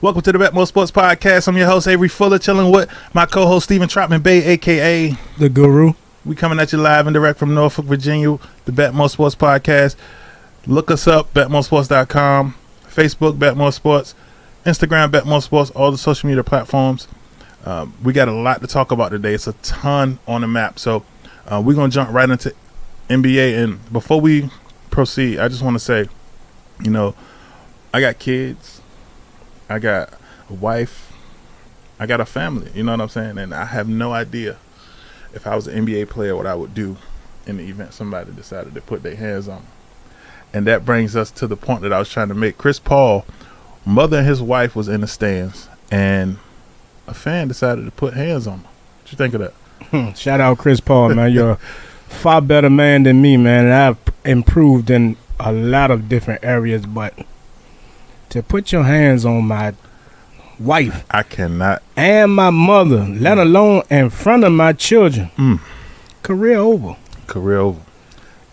Welcome to the BETMOORSPORTS Podcast. I'm your host, Avery Fuller, chilling with my co-host, Stephen Trotman Bay, a.k.a. The Guru. We coming at you live and direct from Norfolk, Virginia, the BETMOORSPORTS Podcast. Look us up, BETMOORSPORTS.com, Facebook, BETMOORSPORTS, Instagram, BETMOORSPORTS, all the social media platforms. We got a lot to talk about today. It's a ton on the map. So we're going to jump right into NBA. And before we proceed, I just want to say, you know, I got kids. I got a wife. I got a family. You know what I'm saying? And I have no idea if I was an NBA player what I would do in the event somebody decided to put their hands on me. And that brings us to the point that I was trying to make. Chris Paul, mother and his wife was in the stands, and a fan decided to put hands on them. What you think of that? Shout out Chris Paul, man. You're a far better man than me, man. And I've improved in a lot of different areas, but to put your hands on my wife, I cannot, and my mother, let alone in front of my children, career over. Career over.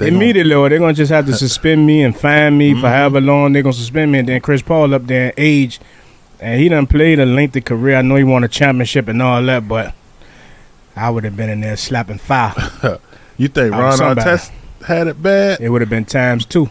Immediately, they're going to just have to suspend me and fine me for however long they're going to suspend me. And then Chris Paul up there in age, and he done played a lengthy career. I know he won a championship and all that, but I would have been in there slapping fire. You think Ron Artest had it bad? It would have been times two.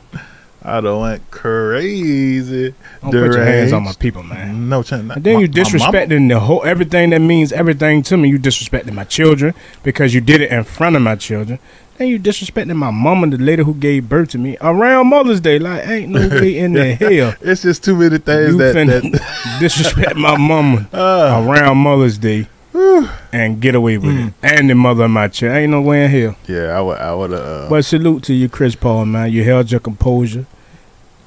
I done went crazy. Don't put your hands on my people, man. No chance. And then you disrespecting the whole everything that means everything to me. You disrespecting my children because you did it in front of my children. Then you disrespecting my mama, the lady who gave birth to me, around Mother's Day. Like, ain't no way in the hell. It's just too many things you that disrespect my mama around Mother's Day and get away with it. And the mother of my child. Ain't no way in hell. Yeah, I would have. But salute to you, Chris Paul, man. You held your composure.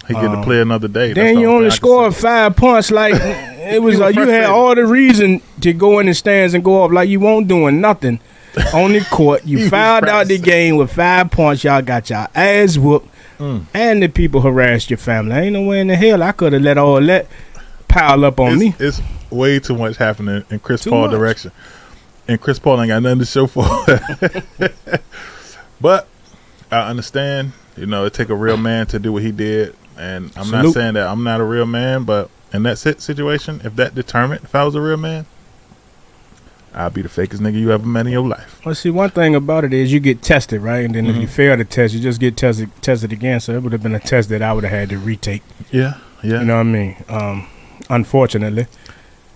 He get to play another day. Then you only scored 5 points. Like, it was like you had all the reason to go in the stands and go off like you won't doing nothing on the court. You fouled out the game with 5 points. Y'all got y'all ass whooped. And the people harassed your family. Ain't no way in the hell I could have let all that pile up on me. It's way too much happening in Chris Paul direction. And Chris Paul ain't got nothing to show for it. But I understand, you know, it take a real man to do what he did. And I'm not saying that I'm not a real man, but in that situation, if that determined if I was a real man, I'll be the fakest nigga you ever met in your life. Well, see, one thing about it is you get tested, right? And then if you fail the test, you just get tested again. So it would have been a test that I would have had to retake. Yeah. You know what I mean? Unfortunately.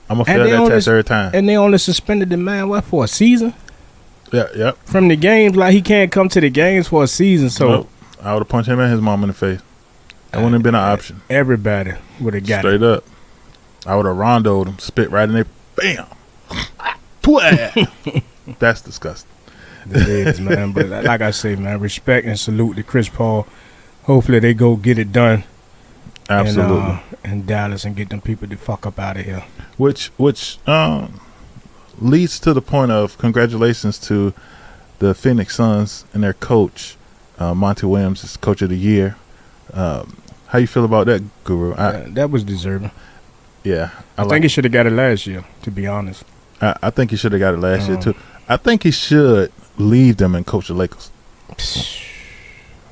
I'm going to fail that test every time. And they only suspended the man, what, for a season? Yeah. From the games, like he can't come to the games for a season. So nope. I would have punched him and his mom in the face. That wouldn't have been an option. Everybody would have got straight it. Up. I would have rondoed him, spit right in there, bam. That's disgusting. It is, man. But like I say, man, respect and salute to Chris Paul. Hopefully they go get it done. Absolutely. In Dallas and get them people the fuck up out of here. Which leads to the point of congratulations to the Phoenix Suns and their coach, Monty Williams, is coach of the year. How you feel about that, Guru? That was deserving. Yeah. I think he should have got it last year, to be honest. I think he should have got it last year, too. I think he should leave them and coach the Lakers.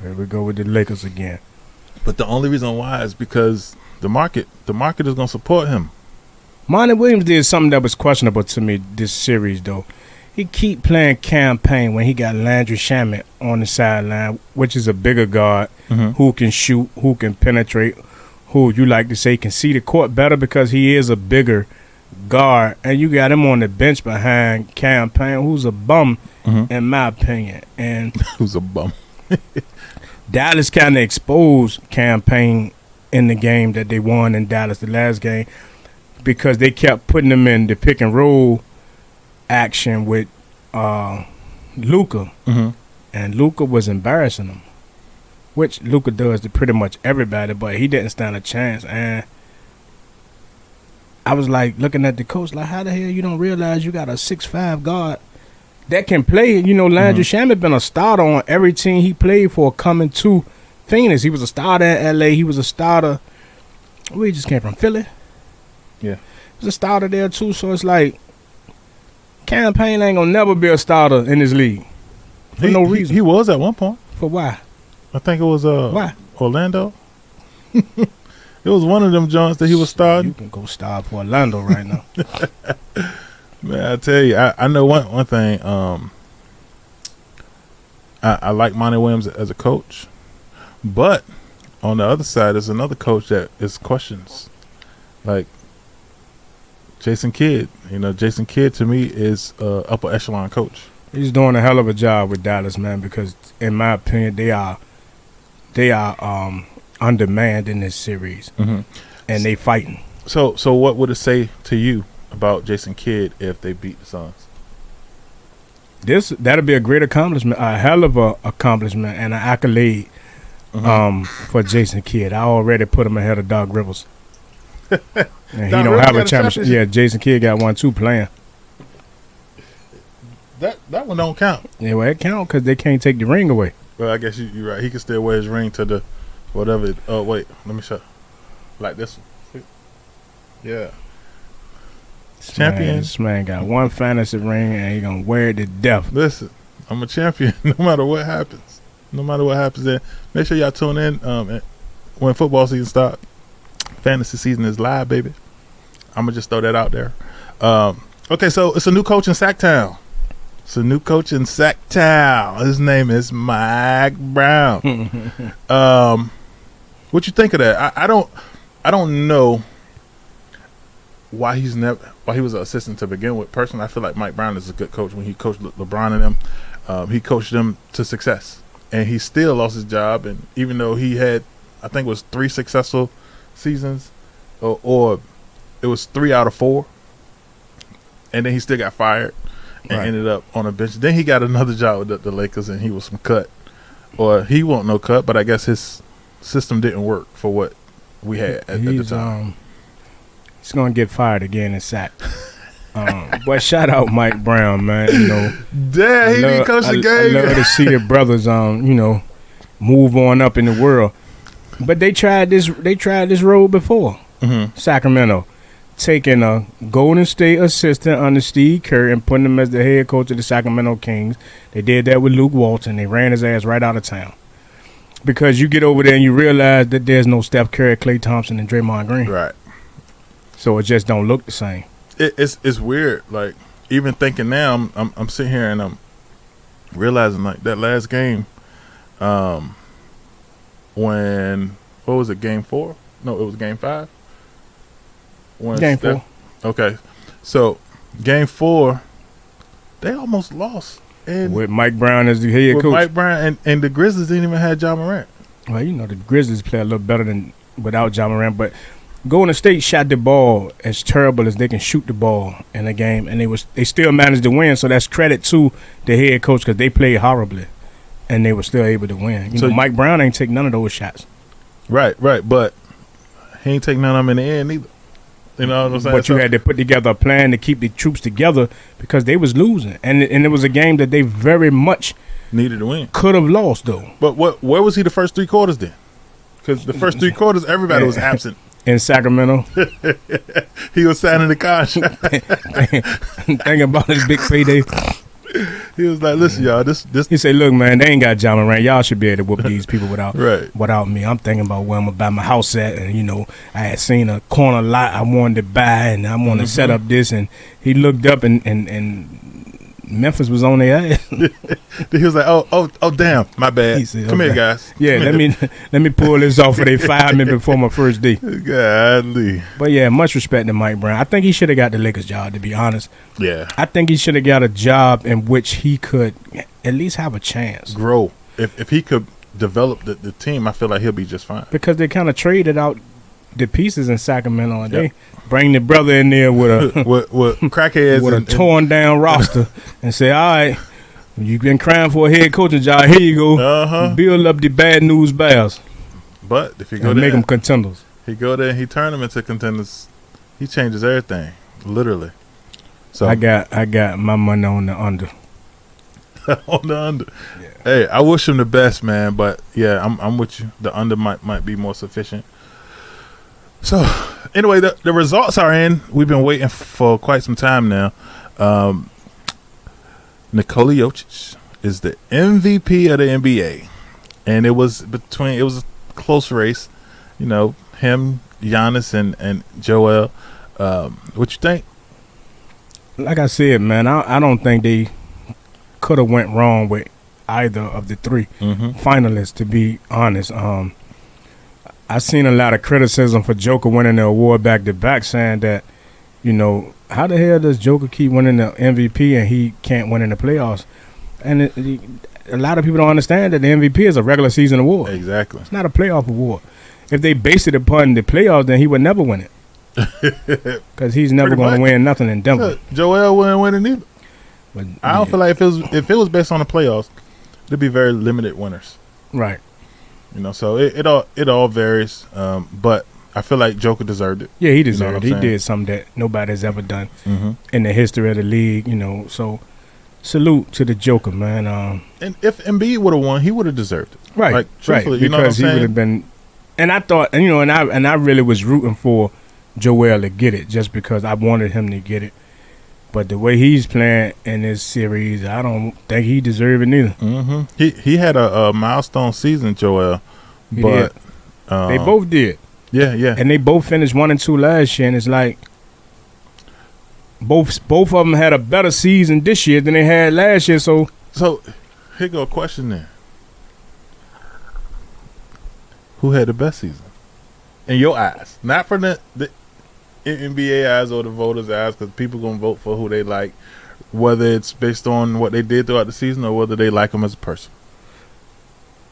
Here we go with the Lakers again. But the only reason why is because the market is going to support him. Monty Williams did something that was questionable to me this series, though. He keep playing campaign when he got Landry Shamet on the sideline, which is a bigger guard who can shoot, who can penetrate, who you like to say can see the court better because he is a bigger guard. And you got him on the bench behind campaign, who's a bum, in my opinion. And who's a bum? Dallas kind of exposed campaign in the game that they won in Dallas, the last game, because they kept putting him in the pick and roll action with Luka, and Luka was embarrassing him, which Luka does to pretty much everybody, but he didn't stand a chance. And I was like looking at the coach like, how the hell you don't realize you got a 6'5" guard that can play? You know, Landry Shamet been a starter on every team he played for coming to Phoenix. He was a starter in LA. He was a starter. We just came from Philly. Yeah, he was a starter there too. So it's like, campaign ain't gonna never be a starter in this league for no reason. He was at one point. For why? I think it was why? Orlando. It was one of them joints that he was starting. You can go start for Orlando right now. Man, I tell you, I know one thing. I like Monty Williams as a coach, but on the other side, there's another coach that is questions, like Jason Kidd. Jason Kidd to me is upper echelon coach. He's doing a hell of a job with Dallas, man, because in my opinion, they are undermanned in this series, and they fighting. So what would it say to you about Jason Kidd if they beat the Suns? That'll be a great accomplishment, a hell of a accomplishment, and an accolade for Jason Kidd. I already put him ahead of Doc Rivers. And he don't have a championship. Yeah, Jason Kidd got 1-2 playing. That one don't count. Yeah, well, it count because they can't take the ring away. Well, I guess you're right. He can still wear his ring to the whatever. Oh, wait. Let me show. Like this one. Yeah. Champion. This man got one fantasy ring and he gonna wear it to death. Listen, I'm a champion no matter what happens. No matter what happens there. Make sure y'all tune in when football season starts. Fantasy season is live, baby. I'm gonna just throw that out there. Okay, so it's a new coach in Sacktown. His name is Mike Brown. What you think of that? I don't know why he was an assistant to begin with. Personally, I feel like Mike Brown is a good coach. When he coached LeBron and them, he coached them to success, and he still lost his job. And even though he had, I think it was 3 successful seasons, or it was 3 out of 4, and then he still got fired and ended up on a bench. Then he got another job with the Lakers, and he was some cut, or he won't no cut. But I guess his system didn't work for what we had at the time. He's gonna get fired again in Sac. But shout out Mike Brown, man. Damn, he be coaching the game. I love to see the brothers, move on up in the world. But they tried this road before. Sacramento, taking a Golden State assistant under Steve Kerr and putting him as the head coach of the Sacramento Kings. They did that with Luke Walton. They ran his ass right out of town. Because you get over there and you realize that there's no Steph Curry, Klay Thompson, and Draymond Green. Right. So it just don't look the same. It's weird. Like, even thinking now, I'm sitting here and I'm realizing, like, that last game, when, what was it, Game 4? No, it was Game 5? Game 4. Okay. So, Game 4, they almost lost. And with Mike Brown as the head coach. Mike Brown and the Grizzlies didn't even have Ja Morant. Well, the Grizzlies play a little better than without Ja Morant, but Golden State shot the ball as terrible as they can shoot the ball in a game, and they still managed to win. So that's credit to the head coach because they played horribly, and they were still able to win. So Mike Brown ain't take none of those shots. Right, but he ain't take none of them in the end either. You know what I'm saying? But you had to put together a plan to keep the troops together because they was losing, and it was a game that they very much needed to win. Could have lost though. But where was he the first 3 quarters then? Because the first 3 quarters, everybody was absent. In Sacramento. He was signing the contract. Thinking about his big payday. He was like, listen, y'all, this. He said, look, man, they ain't got Ja Morant. Y'all should be able to whoop these people without me. I'm thinking about where I'm going to buy my house at. And, I had seen a corner lot I wanted to buy, and I want to set up this. And he looked up, and Memphis was on their ass. He was like, oh, damn, my bad. Said, Come here, guys. Yeah, let me pull this off for they 5 minutes before my first day. Godly. But yeah, much respect to Mike Brown. I think he should have got the Lakers job, to be honest. Yeah. I think he should have got a job in which he could at least have a chance. Grow. If he could develop the team, I feel like he'll be just fine. Because they kind of traded out the pieces in Sacramento, and they bring the brother in there with a with crackheads with a torn down roster and say, all right, you've been crying for a head coaching job, here you go. Build up the bad news Bears. But if you go there, make them contenders. He go there and he turn them into contenders. He changes everything, literally. So I got my money on the under. On the under. Yeah. Hey, I wish him the best, man. But yeah, I'm with you. The under might be more sufficient. So, anyway, the results are in. We've been waiting for quite some time now. Nikola Jokic is the MVP of the NBA. And it was a close race. Him, Giannis and Joel. What you think? Like I said, man, I don't think they could have went wrong with either of the three finalists, to be honest. I've seen a lot of criticism for Joker winning the award back-to-back, saying that, you know, how the hell does Joker keep winning the MVP and he can't win in the playoffs? And a lot of people don't understand that the MVP is a regular season award. Exactly. It's not a playoff award. If they base it upon the playoffs, then he would never win it. Because he's never going to win nothing in Denver. Joel wouldn't win it either. But, I don't feel like if it was based on the playoffs, there'd be very limited winners. Right. You know, so it all varies. But I feel like Joker deserved it. Yeah, he deserved it. He saying? did something that nobody has ever done in the history of the league, you know. So, salute to the Joker, man. And if Embiid would have won, he would have deserved it. Right, like, truthfully, right. You know what I'm because he would have been. And I thought, and you know, and I really was rooting for Joel to get it, just because I wanted him to get it. But the way he's playing in this series, I don't think he deserved it neither. He had a milestone season, Joel. He but did. They both did. Yeah. And they both finished 1 and 2 last year, and it's like both of them had a better season this year than they had last year. So here go a question then. Who had the best season? In your eyes. Not from the NBA eyes or the voters' eyes, because people going to vote for who they like, whether it's based on what they did throughout the season or whether they like them as a person.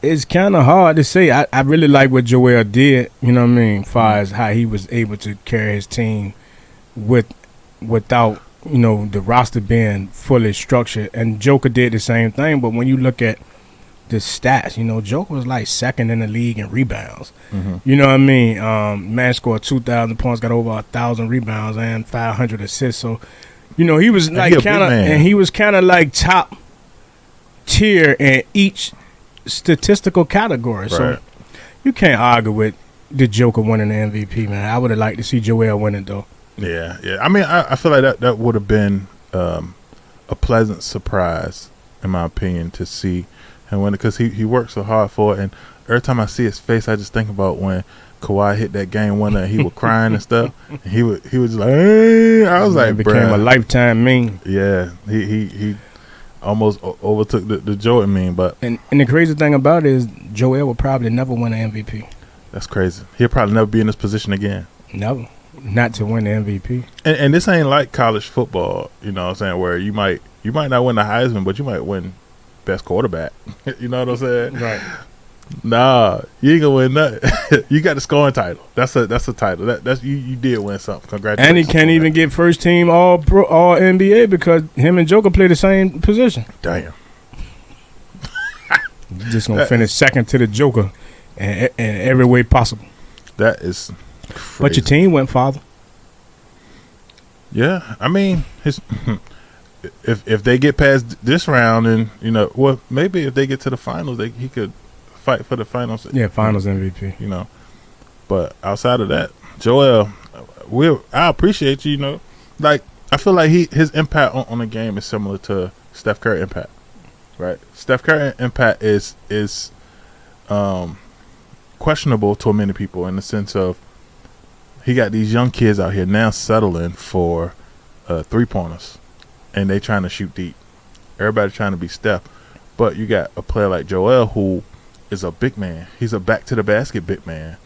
it's kind of hard to say. I really like what Joel did, you know what I mean, as far as how he was able to carry his team without, you know, the roster being fully structured. And Joker did the same thing, but when you look at the stats, you know, Joker was like second in the league in rebounds. Mm-hmm. You know what I mean? Man scored 2,000 points, got over 1,000 rebounds and 500 assists. So, you know, he was like kind of, and he was kind of like top tier in each statistical category. Right. So you can't argue with the Joker winning the MVP, man. I would have liked to see Joel win it though. Yeah. I mean, I feel like that would have been a pleasant surprise, in my opinion, to see him win it, because he worked so hard for it. And every time I see his face, I just think about when Kawhi hit that game winner and he was crying and stuff. And he was just like, hey. I was like, it became a lifetime meme. Yeah, he almost overtook the Jordan meme. But and the crazy thing about it is Joel will probably never win an MVP. That's crazy. He'll probably never be in this position again. Never. Not to win the MVP. And this ain't like college football, you know what I'm saying, where you might not win the Heisman, but you might win best quarterback. You know what I'm saying? Right. Nah, you ain't gonna win nothing. You got the scoring title. That's a title. That's you did win something. Congratulations. And he can't even get first team all NBA because him and Joker play the same position. Damn. You're just gonna finish second to the Joker in every way possible. That is crazy. But your team went farther. Yeah, I mean, if they get past this round, and you know, well, maybe if they get to the finals, he could fight for the finals. Yeah, finals MVP. You know, but outside of that, Joel, I appreciate you. You know, like I feel like his impact on the game is similar to Steph Curry impact. Right, Steph Curry impact is questionable to many people in the sense of he got these young kids out here now settling for 3-pointers, and they trying to shoot deep. Everybody trying to be Steph, but you got a player like Joel who is a big man. He's a back to the basket big man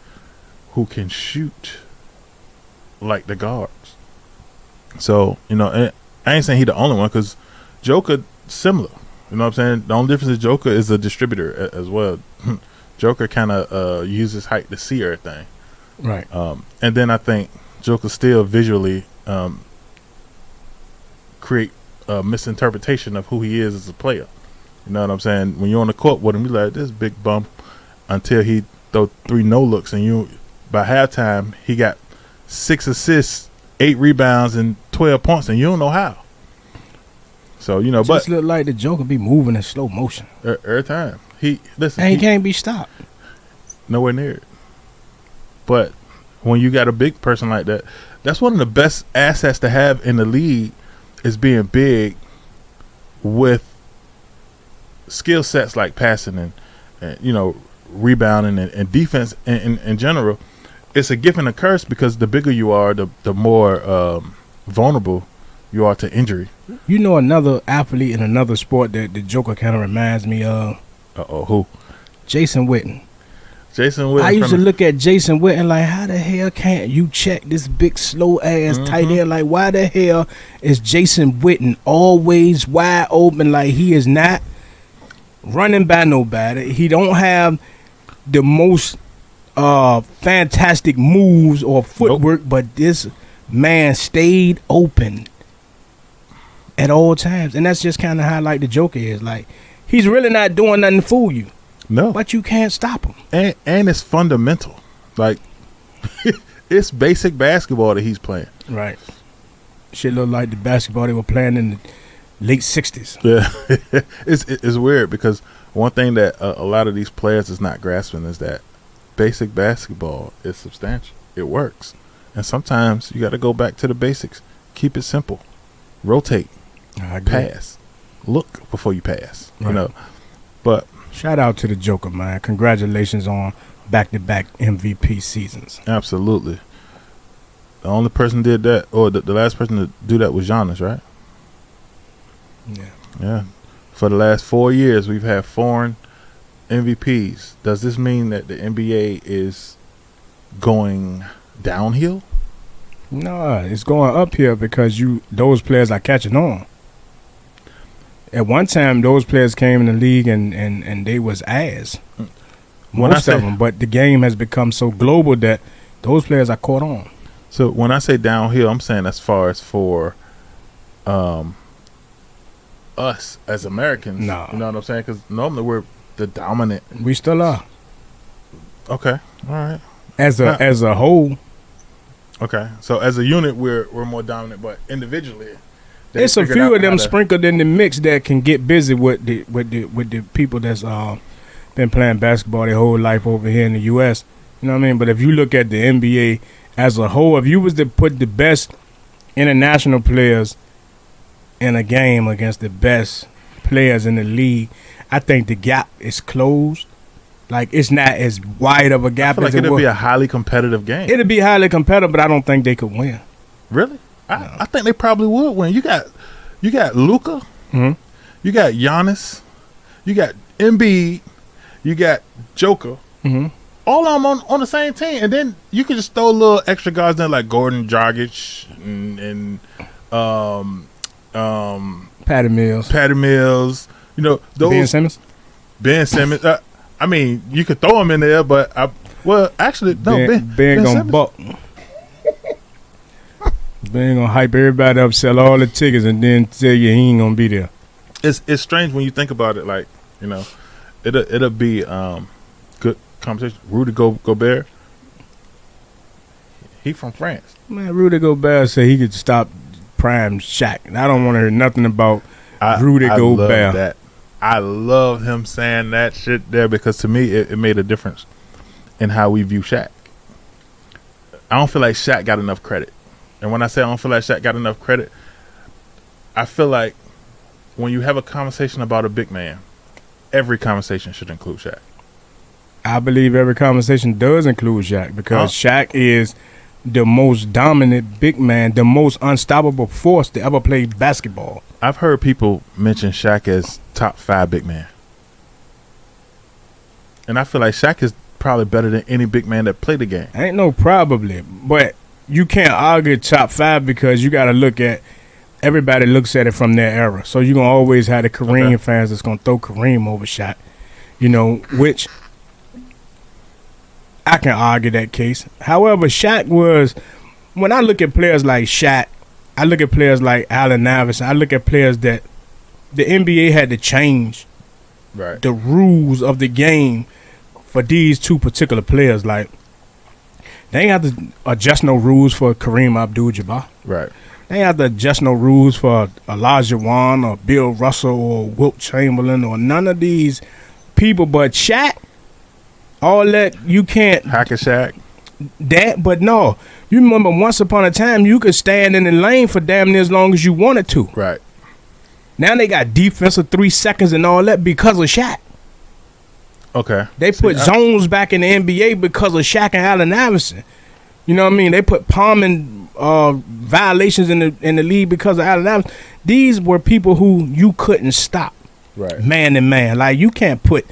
who can shoot like the guards. So, you know, and I ain't saying he the only one, because Joker similar. You know what I'm saying? The only difference is Joker is a distributor as well. Joker kind of uses height to see everything. Right. And then I think Joker still visually create a misinterpretation of who he is as a player. You know what I'm saying? When you're on the court with him, you like, this big bum, until he throw 3 no-looks, and by halftime, he got 6 assists, 8 rebounds, and 12 points, and you don't know how. So, you know, just look like the Joker be moving in slow motion every time. He can't be stopped. Nowhere near it. But when you got a big person like that, that's one of the best assets to have in the league, is being big with skill sets like passing and you know, rebounding and defense in general. it's a gift and a curse because the bigger you are, the more vulnerable you are to injury. You know, another athlete in another sport that the Joker kind of reminds me of. Who? Jason Witten. Jason Witten. I used to look at Jason Witten like, how the hell can't you check this big slow ass tight end? Like, why the hell is Jason Witten always wide open? Like, he is not running by nobody. He don't have the most fantastic moves or footwork, but this man stayed open at all times. And that's just kind of how like the Joker is. Like, he's really not doing nothing to fool you. No. But you can't stop him. And it's fundamental. Like, it's basic basketball that he's playing. Right. Shit look like the basketball they were playing in the late 60s. Yeah. It's weird because one thing that a lot of these players is not grasping is that basic basketball is substantial. It works. And sometimes you got to go back to the basics. Keep it simple. Rotate. Pass. Look before you pass. Right. You know. But shout out to the Joker, man. Congratulations on back-to-back MVP seasons. Absolutely. The only person did that, or the last person to do that was Giannis, right? Yeah. Yeah. For the last 4 years, we've had foreign MVPs. Does this mean that the NBA is going downhill? No, it's going up here because those players are catching on. At one time, those players came in the league and they was ass. Most of them. But the game has become so global that those players are caught on. So when I say downhill, I'm saying as far as for us as Americans. No. You know what I'm saying? Because normally we're the dominant. We still are. Okay. All right. As a whole. Okay. So as a unit, we're more dominant, but individually, there's a few of them sprinkled in the mix that can get busy with the people that's been playing basketball their whole life over here in the U.S. You know what I mean? But if you look at the NBA as a whole, if you was to put the best international players in a game against the best players in the league, I think the gap is closed. Like, it's not as wide of a gap as it was. It'll be a highly competitive game. It'll be highly competitive, but I don't think they could win. Really? No. I think they probably would win. You got Luka, you got Giannis, you got Embiid, you got Joker, all of them on the same team, and then you could just throw a little extra guys in like Gordon Dragic and Patty Mills. You know, those Ben Simmons. I mean, you could throw him in there, but actually, no. Ben gonna Simmons. buck. Ben gonna hype everybody up, sell all the tickets, and then tell you he ain't gonna be there. It's strange when you think about it. Like, you know, it'll be good conversation. Rudy Gobert. He from France. Man, Rudy Gobert said he could stop prime Shaq. And I don't want to hear nothing about Rudy Gobert. Love that. I love him saying that shit there because to me it made a difference in how we view Shaq. I don't feel like Shaq got enough credit. And when I say I don't feel like Shaq got enough credit, I feel like when you have a conversation about a big man, every conversation should include Shaq. I believe every conversation does include Shaq because Shaq is the most dominant big man, the most unstoppable force to ever play basketball. I've heard people mention Shaq as top 5 big man. And I feel like Shaq is probably better than any big man that played the game. Ain't no probably, but you can't argue top 5 because you got to look at everybody looks at it from their era. So you're going to always have the Kareem fans that's going to throw Kareem over Shaq, you know, which I can argue that case. However, Shaq was, when I look at players like Shaq, I look at players like Allen Iverson, I look at players that the NBA had to change the rules of the game for these two particular players. Like, they ain't have to adjust no rules for Kareem Abdul-Jabbar. Right. They ain't have to adjust no rules for Elijah Wan or Bill Russell or Wilt Chamberlain or none of these people. But Shaq, all that, you can't. Hacker Shaq. That, but no. You remember once upon a time, you could stand in the lane for damn near as long as you wanted to. Right. Now they got defensive 3 seconds and all that because of Shaq. Okay. They put zones back in the NBA because of Shaq and Allen Iverson. You know what I mean? They put palming violations in the league because of Allen. These were people who you couldn't stop, Right. man to man. Like you can't put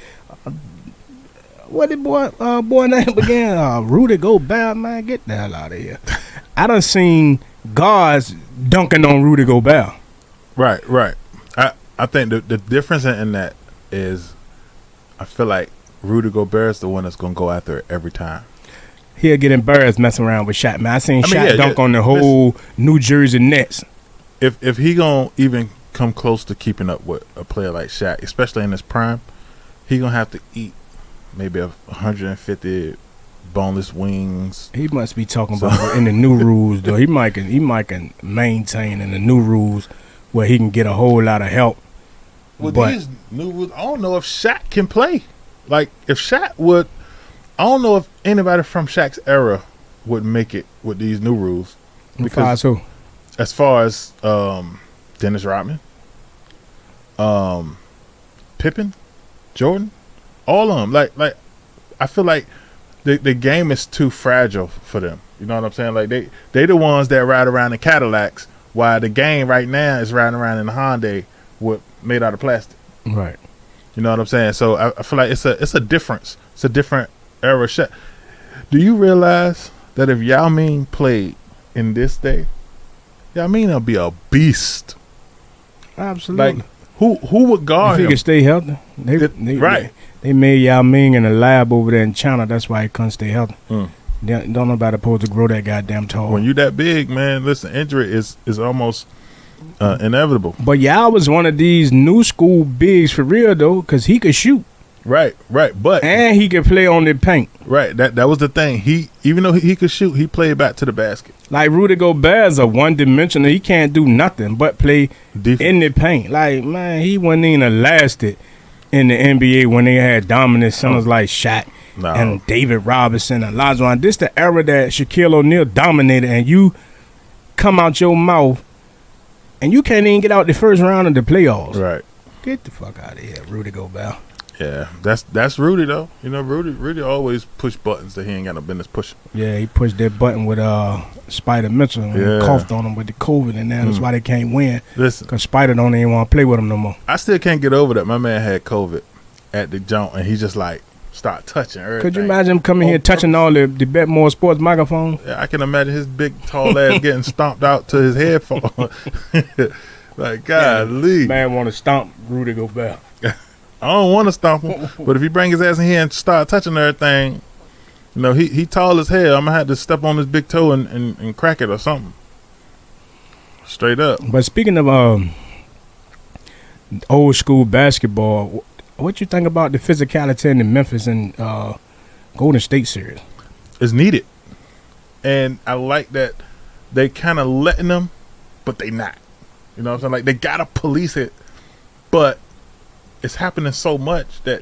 what did boy name again? Rudy Gobert, man, get the hell out of here. I done seen guards dunking on Rudy Gobert. Right. I think the difference in that is I feel like Rudy Gobert is the one that's gonna go after it every time. He'll get embarrassed messing around with Shaq, man. I seen Shaq dunk on the whole New Jersey Nets. If he gonna even come close to keeping up with a player like Shaq, especially in his prime, he gonna have to eat maybe 150 boneless wings. He must be talking about in the new rules, though. He might can maintain in the new rules where he can get a whole lot of help. With these new rules, I don't know if Shaq can play. Like if Shaq would, I don't know if anybody from Shaq's era would make it with these new rules. Because who? As far as Dennis Rodman, Pippen, Jordan, all of them. Like I feel like the game is too fragile for them. You know what I'm saying? Like they the ones that ride around in Cadillacs, while the game right now is riding around in a Hyundai made out of plastic. Right. You know what I'm saying? So I feel like it's a difference. It's a different era. Do you realize that if Yao Ming played in this day, Yao Ming will be a beast. Absolutely. Like who would guard if he him? could stay healthy. They made Yao Ming in a lab over there in China. That's why he couldn't stay healthy. Don't nobody supposed to grow that goddamn tall. When you that big, man, listen, injury is almost inevitable. But Yao was one of these new school bigs for real though, because he could shoot. Right. But and he could play on the paint. Right. That was the thing. He even though he could shoot, he played back to the basket. Like Rudy Gobert is a one-dimensional. He can't do nothing but play Defense. In the paint. Like, man, he wasn't even lasted in the NBA when they had dominant centers like Shaq and David Robinson and Lajuan. This the era that Shaquille O'Neal dominated, and you come out your mouth and you can't even get out the first round of the playoffs. Right. Get the fuck out of here, Rudy Gobert. Yeah, that's Rudy though. You know, Rudy always push buttons that he ain't got no business pushing. Yeah, he pushed that button with Spider Mitchell and coughed on him with the COVID, and that's why they can't win. Listen, because Spider don't even want to play with him no more. I still can't get over that. My man had COVID at the jump, and he just like start touching everything. Could you imagine him coming here touching all the BETMOOR Sports microphones? Yeah, I can imagine his big tall ass getting stomped out to his headphone. Like, golly. Man want to stomp Rudy Gobert. I don't want to stomp him, but if he bring his ass in here and start touching everything, you know, he tall as hell. I'm gonna have to step on his big toe and crack it or something. Straight up. But speaking of old school basketball, what you think about the physicality in the Memphis and Golden State series? It's needed, and I like that they kind of letting them, but they not. You know what I'm saying? Like they gotta police it, but it's happening so much that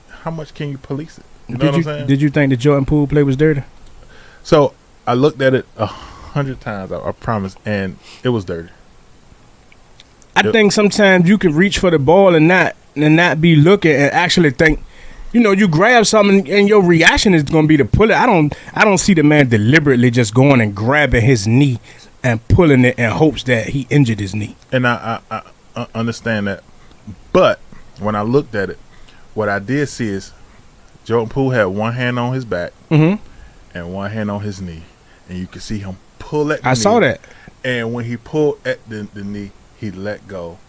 how much can you police it? You know what I'm saying? Did you think the Jordan Poole play was dirty? So I looked at it 100 times, I promise, and it was dirty. I think sometimes you can reach for the ball and not be looking and actually think, you know, you grab something and your reaction is going to be to pull it. I don't see the man deliberately just going and grabbing his knee and pulling it in hopes that he injured his knee. And I understand that, but when I looked at it, what I did see is Jordan Poole had one hand on his back and one hand on his knee, and you could see him pull at the knee. I saw that. And when he pulled at the knee, he let go.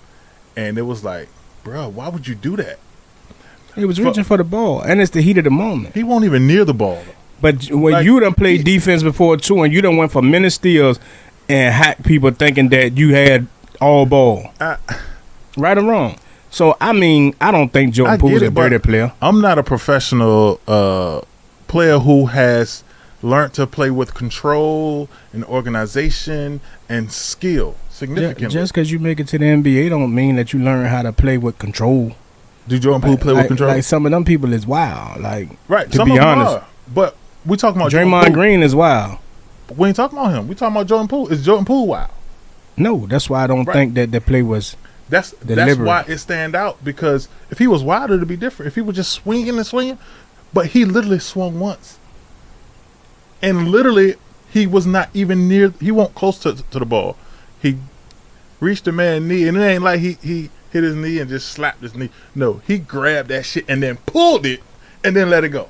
And it was like, bro, why would you do that? He was reaching for the ball, and it's the heat of the moment. He won't even near the ball. But when like, you done played defense before, too, and you done went for many steals and hacked people thinking that you had all ball. Right or wrong? So, I mean, I don't think Jordan Poole is a dirty player. I'm not a professional player who has learned to play with control and organization and skill significantly. Just because you make it to the NBA don't mean that you learn how to play with control. Do Jordan Poole play with control? Like some of them people is wild. Like, right, to be honest. But we talking about Draymond Green is wild. We ain't talking about him. We talking about Jordan Poole. Is Jordan Poole wild? No, that's why I don't think that the play was That's why it stand out, because if he was wilder, it'd be different. If he was just swinging and swinging, but he literally swung once, and literally He was not even near. He won't close to the ball. He reached the man's knee, and it ain't like he hit his knee and just slapped his knee. No, he grabbed that shit and then pulled it and then let it go.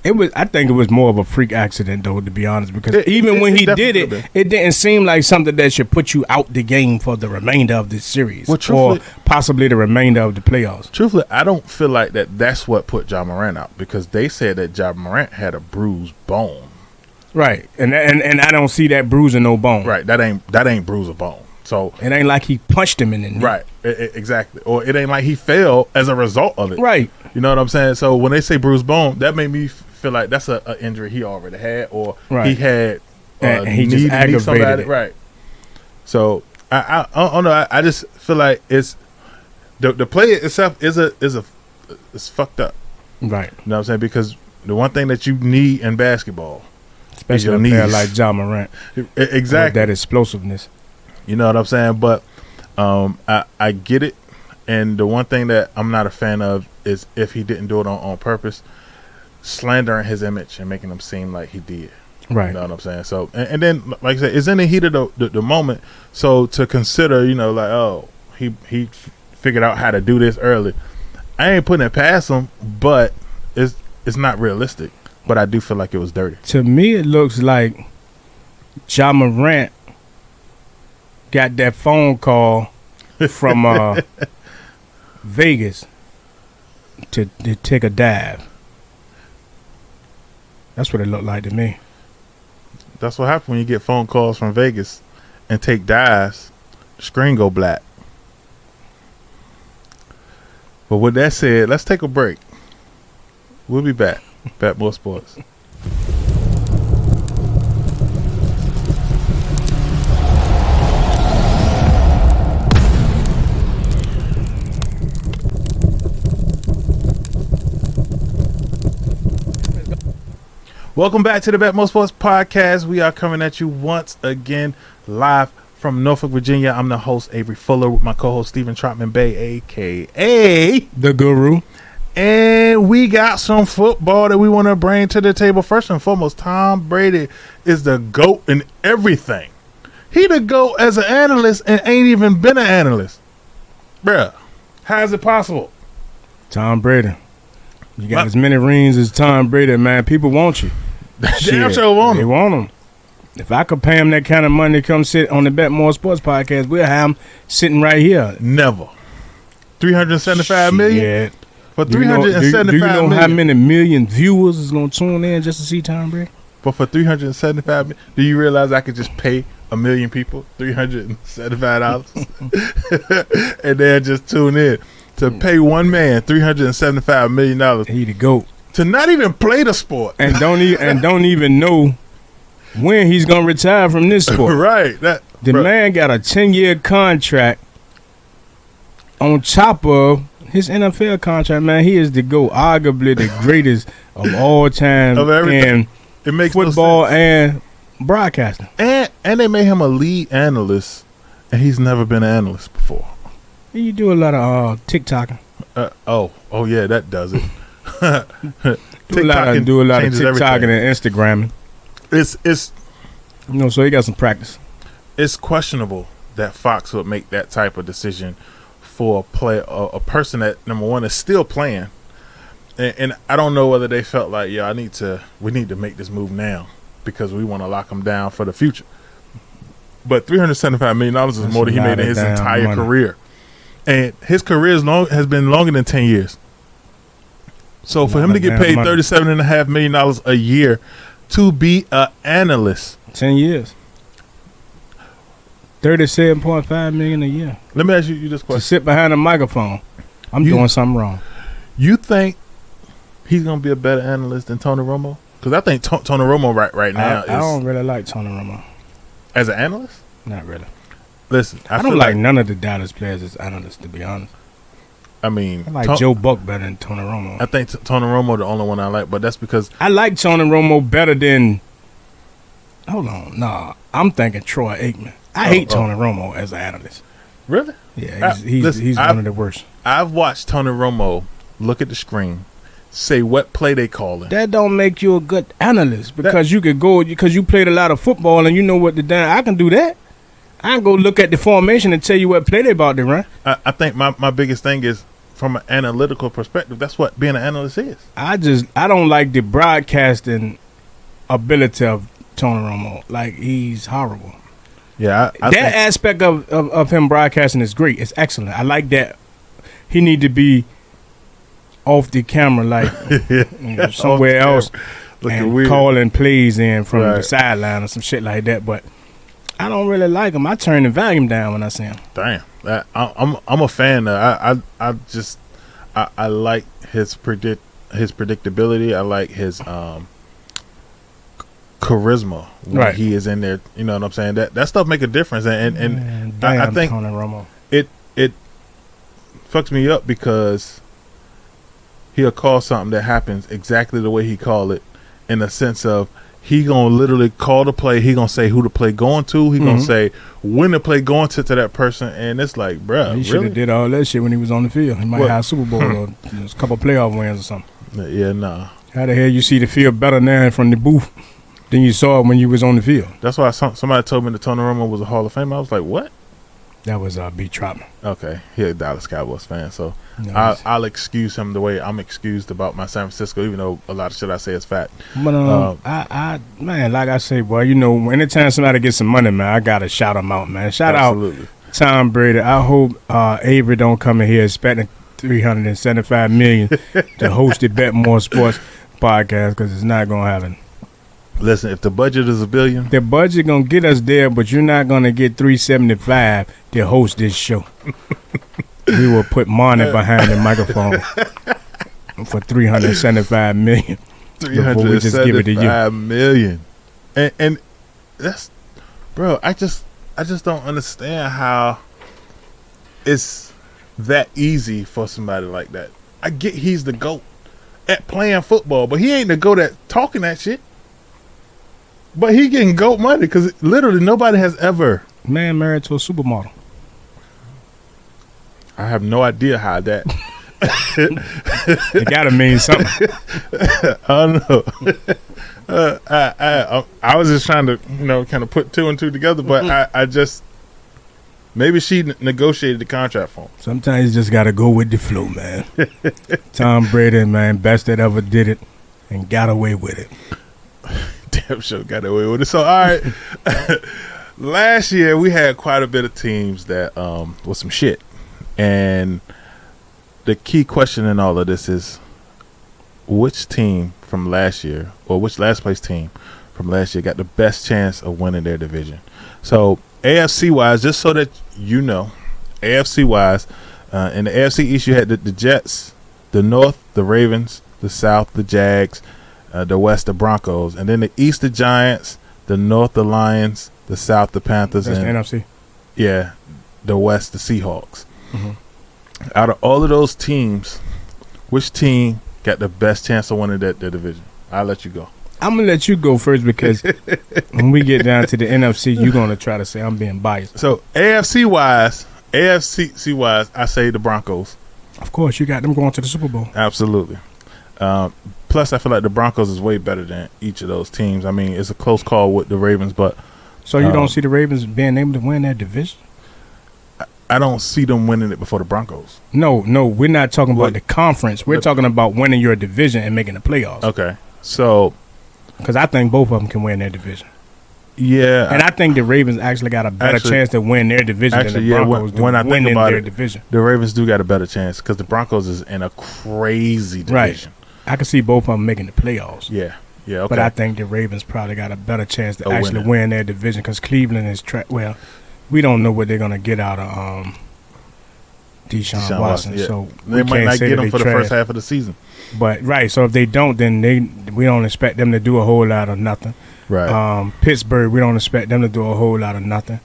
I think it was more of a freak accident, though, to be honest, because even when he did it, it didn't seem like something that should put you out the game for the remainder of this series, or possibly the remainder of the playoffs. Truthfully, I don't feel like that's what put Ja Morant out, because they said that Ja Morant had a bruised bone. Right, and I don't see that bruising no bone. Right, that ain't bruise a bone. So it ain't like he punched him in the knee. Right, exactly. Or it ain't like he fell as a result of it. Right. You know what I'm saying? So when they say bruised bone, that made me feel like that's an injury he already had, or he had and he just aggravated it. Right. So I don't know. I just feel like it's the play itself is fucked up. Right. You know what I'm saying? Because the one thing that you need in basketball, especially a player like Ja Morant, exactly, that explosiveness. You know what I'm saying? But I get it, and the one thing that I'm not a fan of is if he didn't do it on purpose, slandering his image and making him seem like he did. Right. You know what I'm saying? So and then, like I said, it's in the heat of the moment. So to consider, like, oh, he figured out how to do this early. I ain't putting it past him, but it's not realistic. But I do feel like it was dirty. To me, it looks like Ja Morant got that phone call from Vegas to take a dive. That's what it looked like to me. That's what happens when you get phone calls from Vegas and take dives. The screen go black. But with that said, let's take a break. We'll be back. Bet More Sports. Welcome back to the Bet More Sports Podcast. We are coming at you once again live from Norfolk, Virginia. I'm the host, Avery Fuller, with my co-host, Stephen Trotman Bay, a.k.a. The Guru. And we got some football that we want to bring to the table. First and foremost, Tom Brady is the GOAT in everything. He the GOAT as an analyst and ain't even been an analyst. Bruh, how is it possible? Tom Brady. You got as many rings as Tom Brady, man. People want you. Damn sure want him. They want him. If I could pay him that kind of money to come sit on the Bet More Sports Podcast, we'll have him sitting right here. Never. $375 million? Yeah. For $375 do you know million. how many million viewers is going to tune in just to see Tom Brady? But for $375 million, do you realize I could just pay 1 million people $375 and they'll just tune in? To pay one man $375 million. He the GOAT. To not even play the sport. And don't even know when he's gonna retire from this sport. Right. The man got a 10-year contract on top of his NFL contract, man. He is the GOAT, arguably the greatest of all time of everything. In football and broadcasting. And they made him a lead analyst, and he's never been an analyst before. You do a lot of TikToking. Oh yeah, that does it. do a lot of TikToking and Instagramming. It's so he got some practice. It's questionable that Fox would make that type of decision for a person that, number one, is still playing, and I don't know whether they felt like, we need to make this move now because we want to lock him down for the future. But $375 million is more than he made in his entire career. And his career has been longer than 10 years. So for him to get paid $37.5 million a year to be an analyst. 10 years. $37.5 million a year. Let me ask you this question. To sit behind a microphone. I'm doing something wrong. You think he's going to be a better analyst than Tony Romo? Because I think Tony Romo right now I don't really like Tony Romo. As an analyst? Not really. Listen, I don't like none of the Dallas players as analysts, to be honest. I mean, I like Joe Buck better than Tony Romo. I think Tony Romo the only one I like, but that's because I like Tony Romo better than. Hold on, nah, I'm thinking Troy Aikman. I hate Tony Romo as an analyst. Really? Yeah, he's one of the worst. I've watched Tony Romo look at the screen, say what play they calling. That don't make you a good analyst because you could go because you played a lot of football and you know what the damn. I can do that. I can go look at the formation and tell you what play they about to run. I think my biggest thing is from an analytical perspective. That's what being an analyst is. I don't like the broadcasting ability of Tony Romo. Like, he's horrible. Yeah, I that aspect of him broadcasting is great. It's excellent. I like that. He need to be off the camera, like somewhere else, and calling plays in from the sideline or some shit like that. But I don't really like him. I turn the volume down when I see him. Damn, I'm a fan. I like his predictability. I like his charisma when he is in there. You know what I'm saying? That stuff make a difference. And I think Tony Romo. It fucks me up because he'll call something that happens exactly the way he call it, in the sense of he gonna literally call the play. He gonna say who the play going to. He gonna say when the play going to that person, and it's like, bruh, he should have did all that shit when he was on the field. He might have a Super Bowl or a couple playoff wins or something. Yeah, nah. How the hell you see the field better now from the booth than you saw it when you was on the field? That's why somebody told me that Tony Romo was a Hall of Famer. I was like, what? That was B. Trotman. Okay, he's a Dallas Cowboys fan, so I'll excuse him the way I'm excused about my San Francisco, even though a lot of shit I say is fact. But man, like I say, boy, you know, anytime somebody gets some money, man, I gotta shout them out, man. Shout out Tom Brady. I hope Avery don't come in here expecting $375 million to host the BETMOOR Sports Podcast, because it's not gonna happen. Listen, if the budget is $1 billion, the budget gonna get us there, but you're not gonna get $375 to host this show. We will put money behind the microphone for $375 million. Before we just give it to you. $375 million, and that's, bro. I just don't understand how it's that easy for somebody like that. I get he's the GOAT at playing football, but he ain't the GOAT at talking that shit. But he getting GOAT money because literally nobody has ever. Man married to a supermodel. I have no idea how that. It gotta mean something. I don't know. I was just trying to, kind of put two and two together, but I just maybe she negotiated the contract for him. Sometimes you just gotta go with the flow, man. Tom Brady, man, best that ever did it and got away with it. Damn sure got away with it. So, all right. Last year, we had quite a bit of teams that was some shit. And the key question in all of this is, which team from last year, or which last place team from last year got the best chance of winning their division? So, AFC-wise, just so that you know, AFC-wise, in the AFC East, you had the Jets, the North, the Ravens, the South, the Jags, the West, the Broncos, and then the East, the Giants, the North, the Lions, the South, the Panthers, and the NFC. Yeah, the West, the Seahawks. Mm-hmm. Out of all of those teams, which team got the best chance of winning their division? I'll let you go. I'm gonna let you go first because when we get down to the NFC, you're gonna try to say I'm being biased. So AFC wise, I say the Broncos. Of course, you got them going to the Super Bowl. Absolutely. Plus, I feel like the Broncos is way better than each of those teams. I mean, it's a close call with the Ravens, but so you don't see the Ravens being able to win that division? I don't see them winning it before the Broncos. No, we're not talking about the conference. We're talking about winning your division and making the playoffs. Okay, so because I think both of them can win their division. Yeah, and I think the Ravens actually got a better chance to win their division than the Broncos do. When I think about it, division. The Ravens do got a better chance because the Broncos is in a crazy division. Right. I can see both of them making the playoffs. Yeah, okay. But I think the Ravens probably got a better chance to actually win their division because Cleveland is well, we don't know what they're gonna get out of Deshaun Watson. Yeah. So they might not get him for the first half of the season. But so if they don't, then we don't expect them to do a whole lot of nothing. Right. Pittsburgh, we don't expect them to do a whole lot of nothing.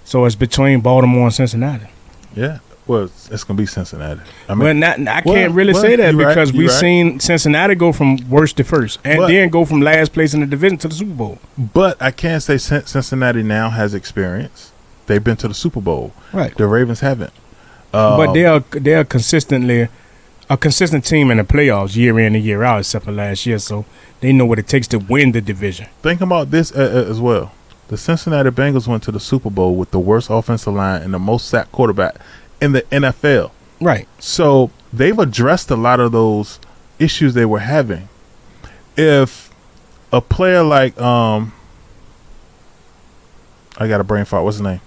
So it's between Baltimore and Cincinnati. Yeah. Well, it's going to be Cincinnati. I mean, I can't really say that because we've seen Cincinnati go from worst to first and then go from last place in the division to the Super Bowl. But I can say Cincinnati now has experience. They've been to the Super Bowl. Right. The Ravens haven't. But they are consistently a consistent team in the playoffs year in and year out, except for last year. So they know what it takes to win the division. Think about this as well. The Cincinnati Bengals went to the Super Bowl with the worst offensive line and the most sacked quarterback in the NFL. Right. So they've addressed a lot of those issues they were having. If a player like I got a brain fart. What's his name?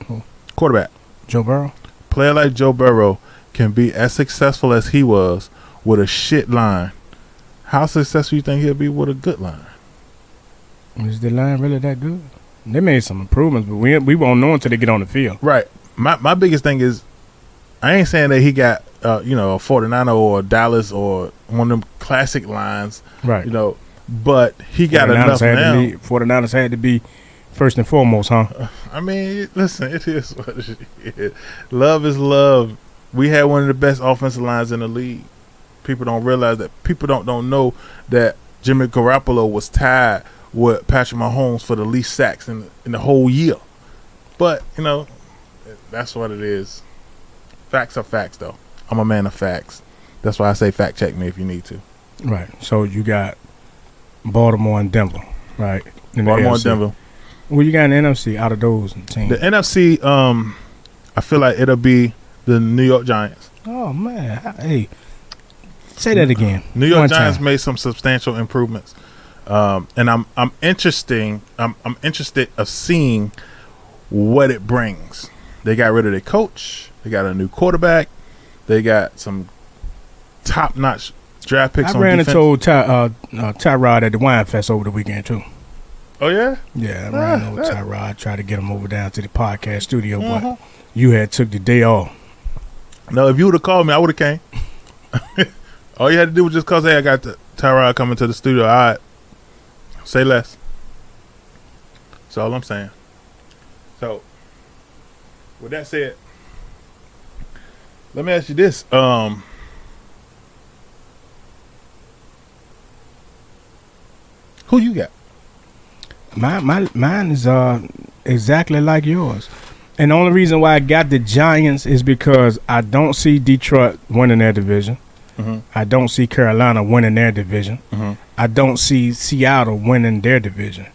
Who? Quarterback. Joe Burrow. Player like Joe Burrow can be as successful as he was with a shit line. How successful you think he'll be with a good line? Is the line really that good? They made some improvements, but we won't know until they get on the field. Right. My biggest thing is, I ain't saying that he got a 49er or a Dallas or one of them classic lines. Right. But he got enough now. 49ers had to be first and foremost, huh? I mean, listen, it is what it is. Love is love. We had one of the best offensive lines in the league. People don't realize that. People don't know that Jimmy Garoppolo was tied with Patrick Mahomes for the least sacks in the whole year. But, that's what it is. Facts are facts, though. I'm a man of facts. That's why I say fact check me if you need to. Right. So you got Baltimore and Denver, right? Baltimore and Denver. Well, you got an NFC out of those teams. The NFC, I feel like it'll be the New York Giants. Oh, man. Hey, say that again. New York Giants made some substantial improvements. And I'm interested of seeing what it brings. They got rid of their coach. They got a new quarterback. They got some top-notch draft picks on defense. I ran into Tyrod at the Wine Fest over the weekend, too. Oh, yeah? Yeah, I ran into Tyrod. Tried to get him over down to the podcast studio, but you had took the day off. No, if you would have called me, I would have came. All you had to do was just cause, hey, I got Tyrod coming to the studio. All right. Say less. That's all I'm saying. So, with that said, let me ask you this. Who you got? Mine is exactly like yours. And the only reason why I got the Giants is because I don't see Detroit winning their division. Mm-hmm. I don't see Carolina winning their division. Mm-hmm. I don't see Seattle winning their division,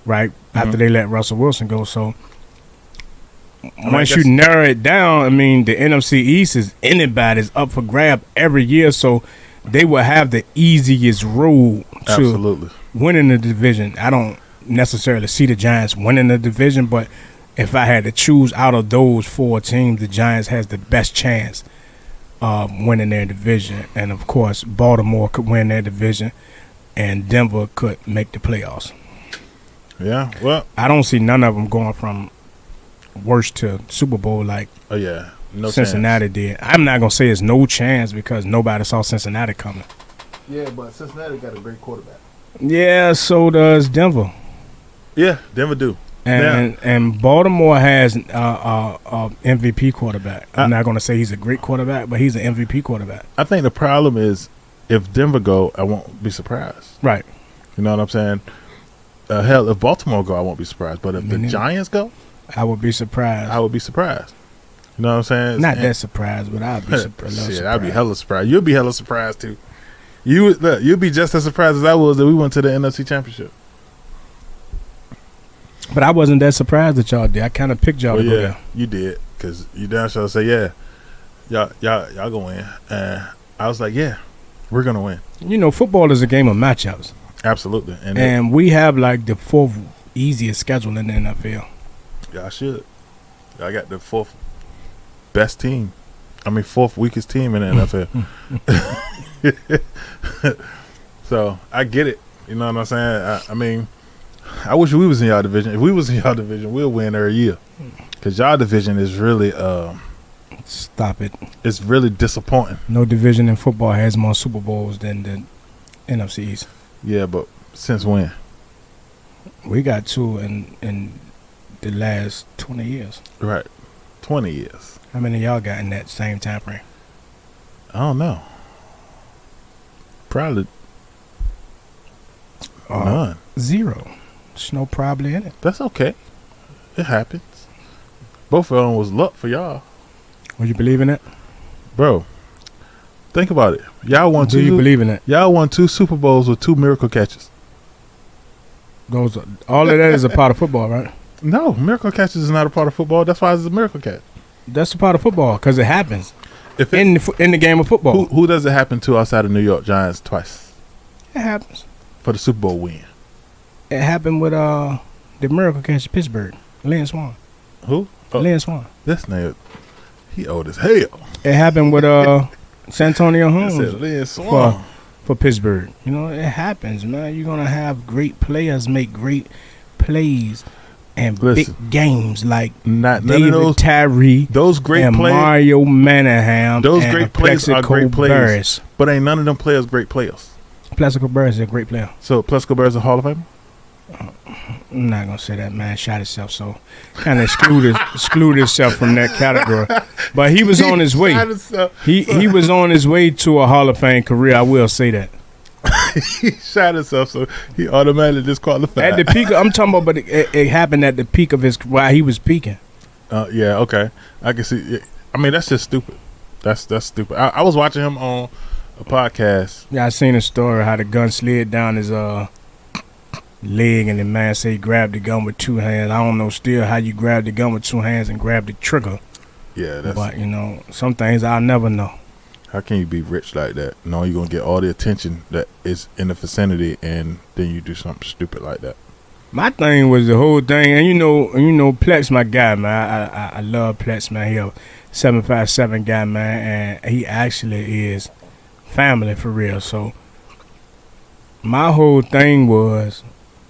right, after they let Russell Wilson go. So once you narrow it down, I mean, the NFC East is anybody's up for grab every year. So they will have the easiest road to winning the division. I don't necessarily see the Giants winning the division, but if I had to choose out of those four teams, the Giants has the best chance winning their division. And, of course, Baltimore could win their division and Denver could make the playoffs. Yeah, well, I don't see none of them going from worst to Super Bowl like no Cincinnati chance. did. I'm not going to say it's no chance because nobody saw Cincinnati coming. Yeah, but Cincinnati got a great quarterback. Yeah, so does Denver. Yeah, Denver do. And Baltimore has a MVP quarterback. I'm not going to say he's a great quarterback, but he's an MVP quarterback. I think the problem is if Denver go, I won't be surprised. Right. You know what I'm saying? Hell, if Baltimore go, I won't be surprised. But if the Giants go, I would be surprised. I would be surprised. You know what I'm saying? Not that surprised, but I'd be surprised. Shit, I'd be hella surprised. You'll be hella surprised too. You'll be just as surprised as I was that we went to the NFC Championship. But I wasn't that surprised that y'all did. I kind of picked y'all to go there. You did, because you down sure say, yeah, y'all gonna win. And I was like, yeah, we're gonna win. You know, football is a game of matchups. Absolutely. And we have like the fourth easiest schedule in the NFL. Y'all should. Y'all got the fourth weakest team in the NFL. So I get it. You know what I'm saying? I mean, I wish we was in y'all division. If we was in y'all division, we'll win every year. Because y'all division is really stop it. It's really disappointing. No division in football has more Super Bowls than the NFC East. Yeah, but since when? We got two in the last 20 years. Right. 20 years. How many of y'all got in that same time frame? I don't know. Probably none. Zero. There's no probably in it. That's okay. It happens. Both of them was luck for y'all. Would you believe in it? Bro, Think about it. Y'all won Do you believe in that? Y'all won 2 Super Bowls with 2 miracle catches. All of that is a part of football, right? No, miracle catches is not a part of football. That's why it's a miracle catch. That's a part of football because it happens If in the game of football. who does it happen to outside of New York Giants twice It happens. for the Super Bowl win? It happened with the miracle catch in Pittsburgh. Lynn Swan. Who? Oh, Lynn Swan. this nigga, he old as hell. It happened with Santonio I Holmes said Lynn Swan. for Pittsburgh. You know, it happens, man. You're going to have great players make great plays and Listen, big games like None David of Tyree those great and players. Mario Manningham. Those and great players are great Plexico players. Burress. But ain't none of them players great players. Plexico Burress is a great player. So Plexico Burress is a Hall of Famer? I'm not gonna say that, man. Shot himself, so kind of exclude himself from that category. But he was on his way. He was on his way to a Hall of Fame career. I will say that. He shot himself, so he automatically disqualified. At the peak, I'm talking about, but it happened at the peak of his while he was peaking. Yeah, okay, I can see. It. I mean, that's just stupid. That's stupid. I was watching him on a podcast. Yeah, I seen a story how the gun slid down his leg, and the man said he grabbed the gun with 2 hands. I don't know still how you grab the gun with 2 hands and grab the trigger. Yeah, But you know, some things I'll never know. how can you be rich like that? No, you're gonna get all the attention that is in the vicinity, and then you do something stupid like that. My thing was the whole thing, and you know, Plex, my guy, man. I love Plex, man. He a 757 guy, man, and he actually is family for real. So my whole thing was,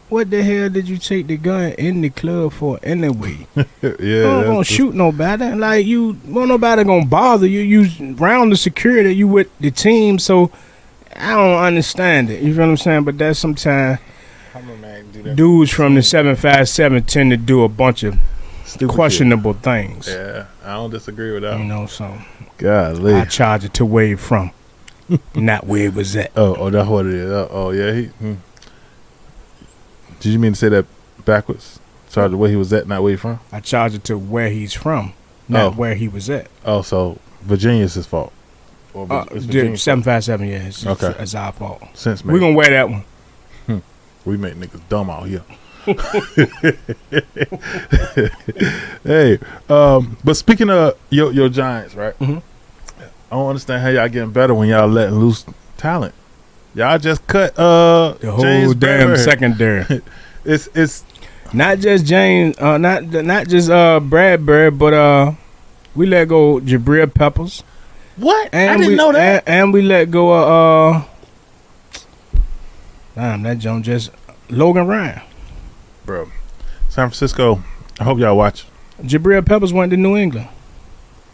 what the hell did you take the gun in the club for anyway? Yeah, You don't gonna shoot nobody. Like, you won't nobody gonna bother you. You round the security, you with the team. So I don't understand it. You feel what I'm saying? But that's sometimes dudes from the 757 tend to do a bunch of Stupid questionable things. shit. Yeah, I don't disagree with that. You know, so Golly. I charge it to where it from, not where it was at. Oh, that's what it is. Oh, yeah. Did you mean to say that backwards? Sorry, where he was at, not where he from? I charge it to where he's from, not Oh. where he was at. Oh, so Virginia's his fault. Or it's Virginia's fault. 757, yeah, it's our fault. Sense We're made. gonna wear that one. We make niggas dumb out here. Hey, but speaking of your Giants, right? Mhm. I don't understand how y'all getting better when y'all letting loose talent. Y'all just cut The whole James damn Bradbury. secondary. It's Not just James, not just Bradbury, but we let go Jabril Peppers. what? And I didn't we, know that. And we let go of damn, that Jones just Logan Ryan. Bro, San Francisco. I hope y'all watch. Jabril Peppers went to New England.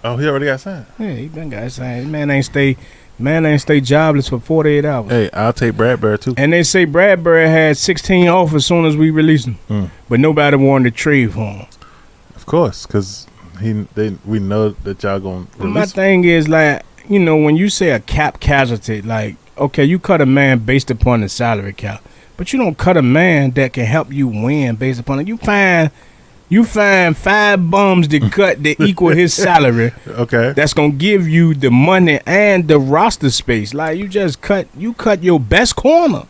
Oh, he already got signed. Yeah, he been got signed. Man ain't stay jobless for 48 hours. Hey, I'll take Bradbury too. And they say Bradbury had 16 off as soon as we released him, but nobody wanted to trade for him. Of course, because we know that y'all gonna My release him. thing is, like, you know, when you say a cap casualty, like, okay, you cut a man based upon the salary cap, but you don't cut a man that can help you win based upon it. You find 5 bums to cut to equal his salary. Okay. That's gonna give you the money and the roster space. Like, you cut your best corner.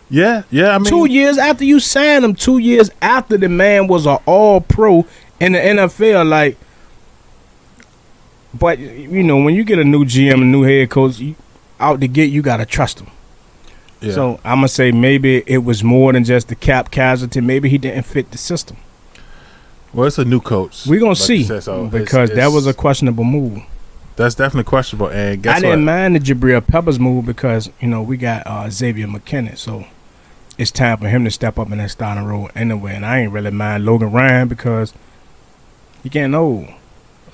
Yeah. I mean, 2 years after you signed him, 2 years after the man was an all-pro in the NFL, like. But you know, when you get a new GM, a new head coach, out the gate, you gotta trust him. yeah. So I'm gonna say maybe it was more than just the cap casualty. Maybe he didn't fit the system. Well, it's a new coach. We're gonna like you see, said, so because that was a questionable move. That's definitely questionable. And guess I didn't what? mind the Jabril Peppers move because, you know, we got Xavier McKinney, so it's time for him to step up in that starting role anyway. And I ain't really mind Logan Ryan because he getting old.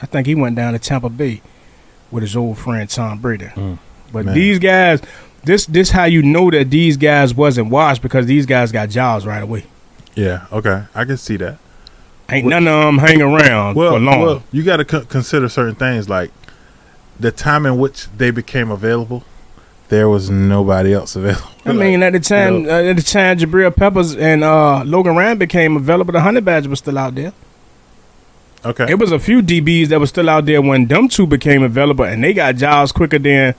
I think he went down to Tampa Bay with his old friend Tom Brady. But man. these guys, this how you know that these guys wasn't washed, because these guys got jobs right away. Yeah. Okay. I can see that. Ain't none of them hang around for long. Well, you got to consider certain things, like the time in which they became available. There was nobody else available. I mean, at the time, you know. Jabril Peppers and Logan Ryan became available, the Honey Badger was still out there. Okay. It was a few DBs that were still out there when them two became available, and they got jobs quicker than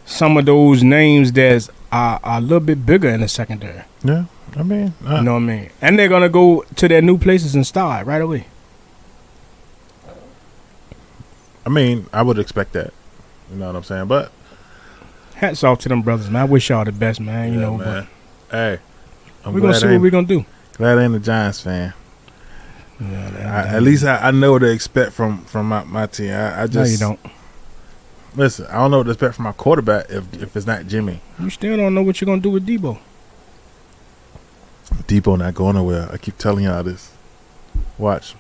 some of those names that are a little bit bigger in the secondary. Yeah, I mean, You know what I mean? And they're gonna go to their new places and start right away. I mean, I would expect that. You know what I'm saying? But hats off to them brothers, man. I wish y'all the best, man. You know, man. Hey, we're gonna see what we're gonna do. Glad I ain't a Giants fan. Yeah, At least I know what to expect from my team. I just no, you don't. Listen, I don't know what to expect from my quarterback if it's not Jimmy. You still don't know what you're gonna do with Debo. Debo not going nowhere. I keep telling y'all this. Watch.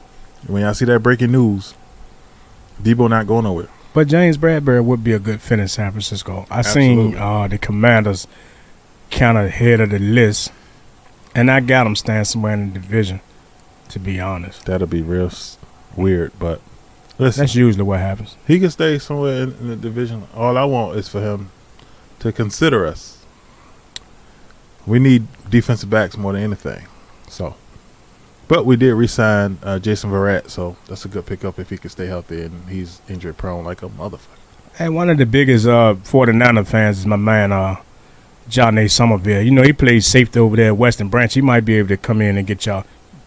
When y'all see that breaking news, Debo not going nowhere. But James Bradbury would be a good fit in San Francisco. I Absolutely. seen the Commanders kind of head of the list, and I got them staying somewhere in the division, to be honest. That'll be real weird, but listen. That's usually what happens. He can stay somewhere in the division. All I want is for him to consider us. We need defensive backs more than anything. So, but we did re-sign Jason Verrett, so that's a good pickup if he can stay healthy, and he's injury prone like a motherfucker. Hey, one of the biggest 49er fans is my man John A. Somerville. You know, he plays safety over there at Western Branch. He might be able to come in and get y'all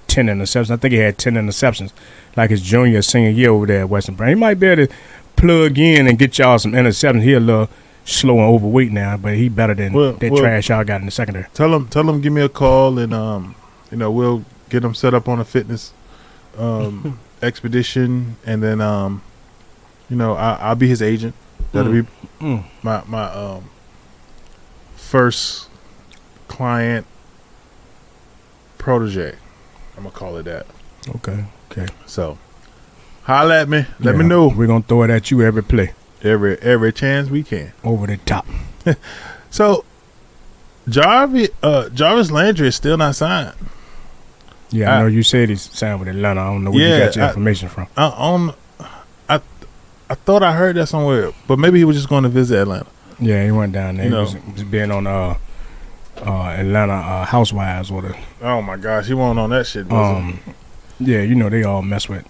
10 interceptions. I think he had 10 interceptions like his junior, senior year over there at Western Branch. He might be able to plug in and get y'all some interceptions. He a little slow and overweight now, but he better than that trash y'all got in the secondary. Tell him give me a call, and we'll get him set up on a fitness expedition, and then I'll be his agent. That'll be my first client protege. I'm gonna call it that. Okay. So, holla at me. Let me know. We're gonna throw it at you every play, every chance we can. over the top. So, Jarvis Landry is still not signed. Yeah, I know you said he's signed with Atlanta. I don't know where you got your information from. I thought I heard that somewhere, but maybe he was just going to visit Atlanta. Yeah, he went down there. He was being on Atlanta Housewives or the. Oh my gosh, he wasn't on that shit. Was he? Yeah, you know they all mess with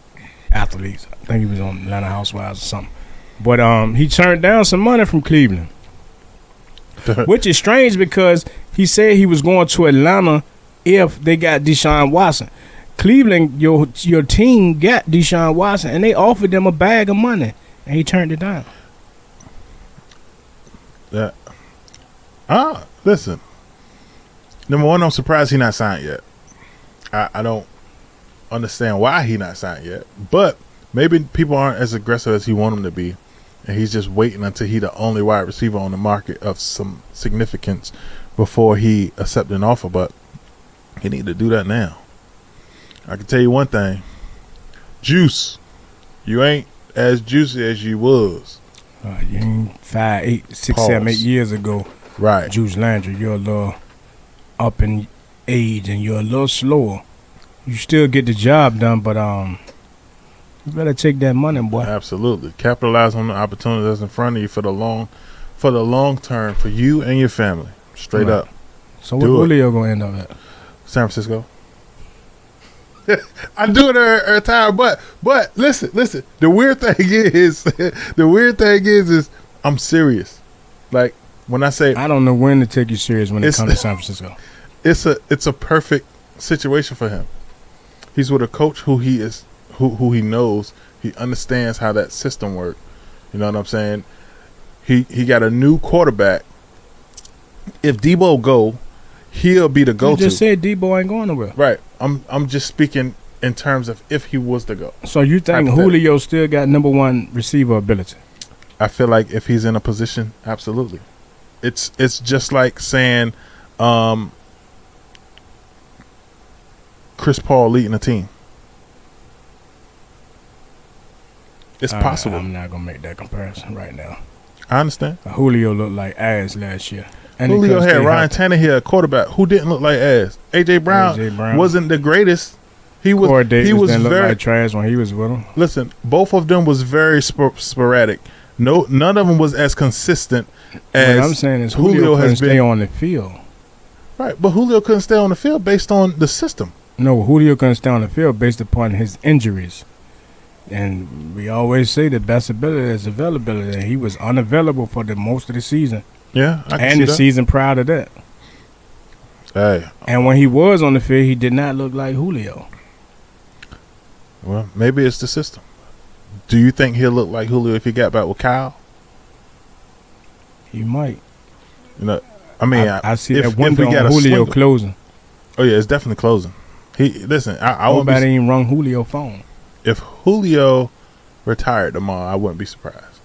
athletes. I think he was on Atlanta Housewives or something. But he turned down some money from Cleveland, which is strange because he said he was going to Atlanta if they got Deshaun Watson. Cleveland, your team got Deshaun Watson, and they offered them a bag of money, and he turned it down. Yeah. Listen. Number one, I'm surprised he's not signed yet. I don't understand why he's not signed yet, but maybe people aren't as aggressive as he want them to be, and he's just waiting until he's the only wide receiver on the market of some significance before he accepts an offer. But he need to do that now. I can tell you one thing. Juice, you ain't as juicy as you was. You ain't 5, 8, 6, 7, 8 years ago. Right. Juice Landry, you're a little up in age and you're a little slower. You still get the job done, but you better take that money, boy. Absolutely. Capitalize on the opportunity that's in front of you for the long term for you and your family. Straight up. So where Julio gonna end up at? San Francisco. I do it every time, but listen. The weird thing is, I'm serious. Like when I say, I don't know when to take you serious when it comes to San Francisco. It's a perfect situation for him. He's with a coach who he knows. He understands how that system works. You know what I'm saying? He got a new quarterback. If Debo go, he'll be the go-to. You just said Debo ain't going nowhere. Right. I'm just speaking in terms of if he was to go. So you think Julio still got number one receiver ability? I feel like if he's in a position, absolutely. It's just like saying Chris Paul leading a team. It's possible. I'm not going to make that comparison right now. I understand. Julio looked like ass last year. And Julio had Ryan Tannehill, a quarterback, who didn't look like ass. AJ Brown wasn't the greatest. He was didn't look very like trash when he was with him. Listen, both of them was very sporadic. None of them was as consistent as what I'm saying is Julio couldn't stay on the field. Right, but Julio couldn't stay on the field based on the system. No, Julio couldn't stay on the field based upon his injuries. And we always say the best ability is availability. And he was unavailable for the most of the season. Yeah, I can and see the that. season prior to that. Hey, And when he was on the field, he did not look like Julio. well, maybe it's the system. Do you think he'll look like Julio if he got back with Kyle? He might. You know, I mean, I see if that window we got on a Julio slinger- closing. Oh yeah, it's definitely closing. I won't Nobody be, even rung Julio phone. if Julio retired tomorrow, I wouldn't be surprised.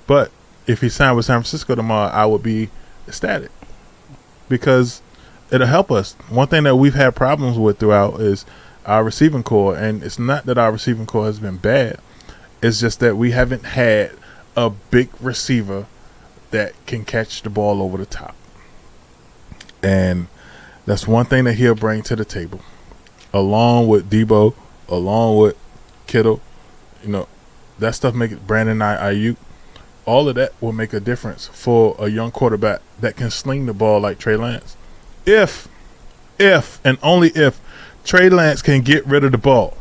But if he signed with San Francisco tomorrow, I would be ecstatic because it'll help us. One thing that we've had problems with throughout is our receiving core, and it's not that our receiving core has been bad. It's just that we haven't had a big receiver that can catch the ball over the top. And that's one thing that he'll bring to the table, along with Debo, along with Kittle. You know, that stuff make it. Brandon Ayuk, all of that will make a difference for a young quarterback that can sling the ball like Trey Lance. If and only if Trey Lance can get rid of the ball.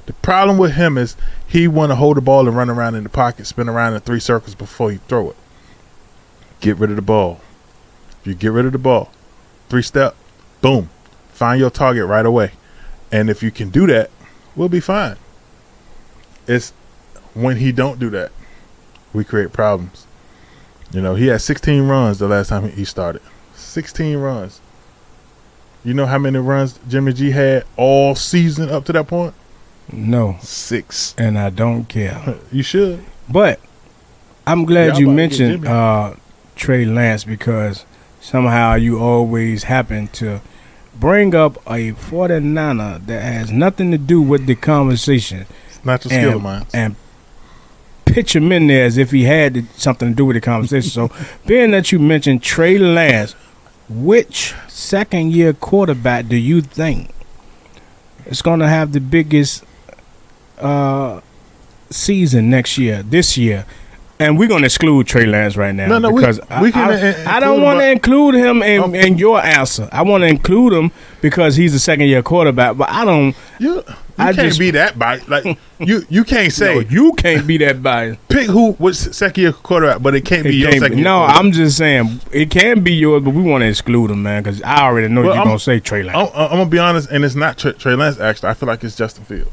The problem with him is he want to hold the ball and run around in the pocket, spin around in 3 circles before he throw it. Get rid of the ball. If you get rid of the ball, 3-step, boom, find your target right away. And if you can do that, we'll be fine. It's when he don't do that, we create problems. You know, he had 16 runs the last time he started. 16 runs. You know how many runs Jimmy G had all season up to that point? No. 6. And I don't care. You should. But I'm glad Y'all you about to get mentioned Trey Lance because somehow you always happen to bring up a 49er that has nothing to do with the conversation. It's not your skill of mine. And pitch him in there as if he had something to do with the conversation. So being that you mentioned Trey Lance, which second-year quarterback do you think is going to have the biggest season this year? And we're going to exclude Trey Lance right now. No, because I don't want to include him in your answer. I want to include him because he's a second-year quarterback, but I don't. You can't be that biased. Like you can't say No, you can't be that biased. pick which second-year quarterback, but it can't be your second-year No, quarterback. I'm just saying it can be yours, but we want to exclude him, man, because I already know you're going to say Trey Lance. I'm going to be honest, and it's not Trey Lance, actually. I feel like it's Justin Fields.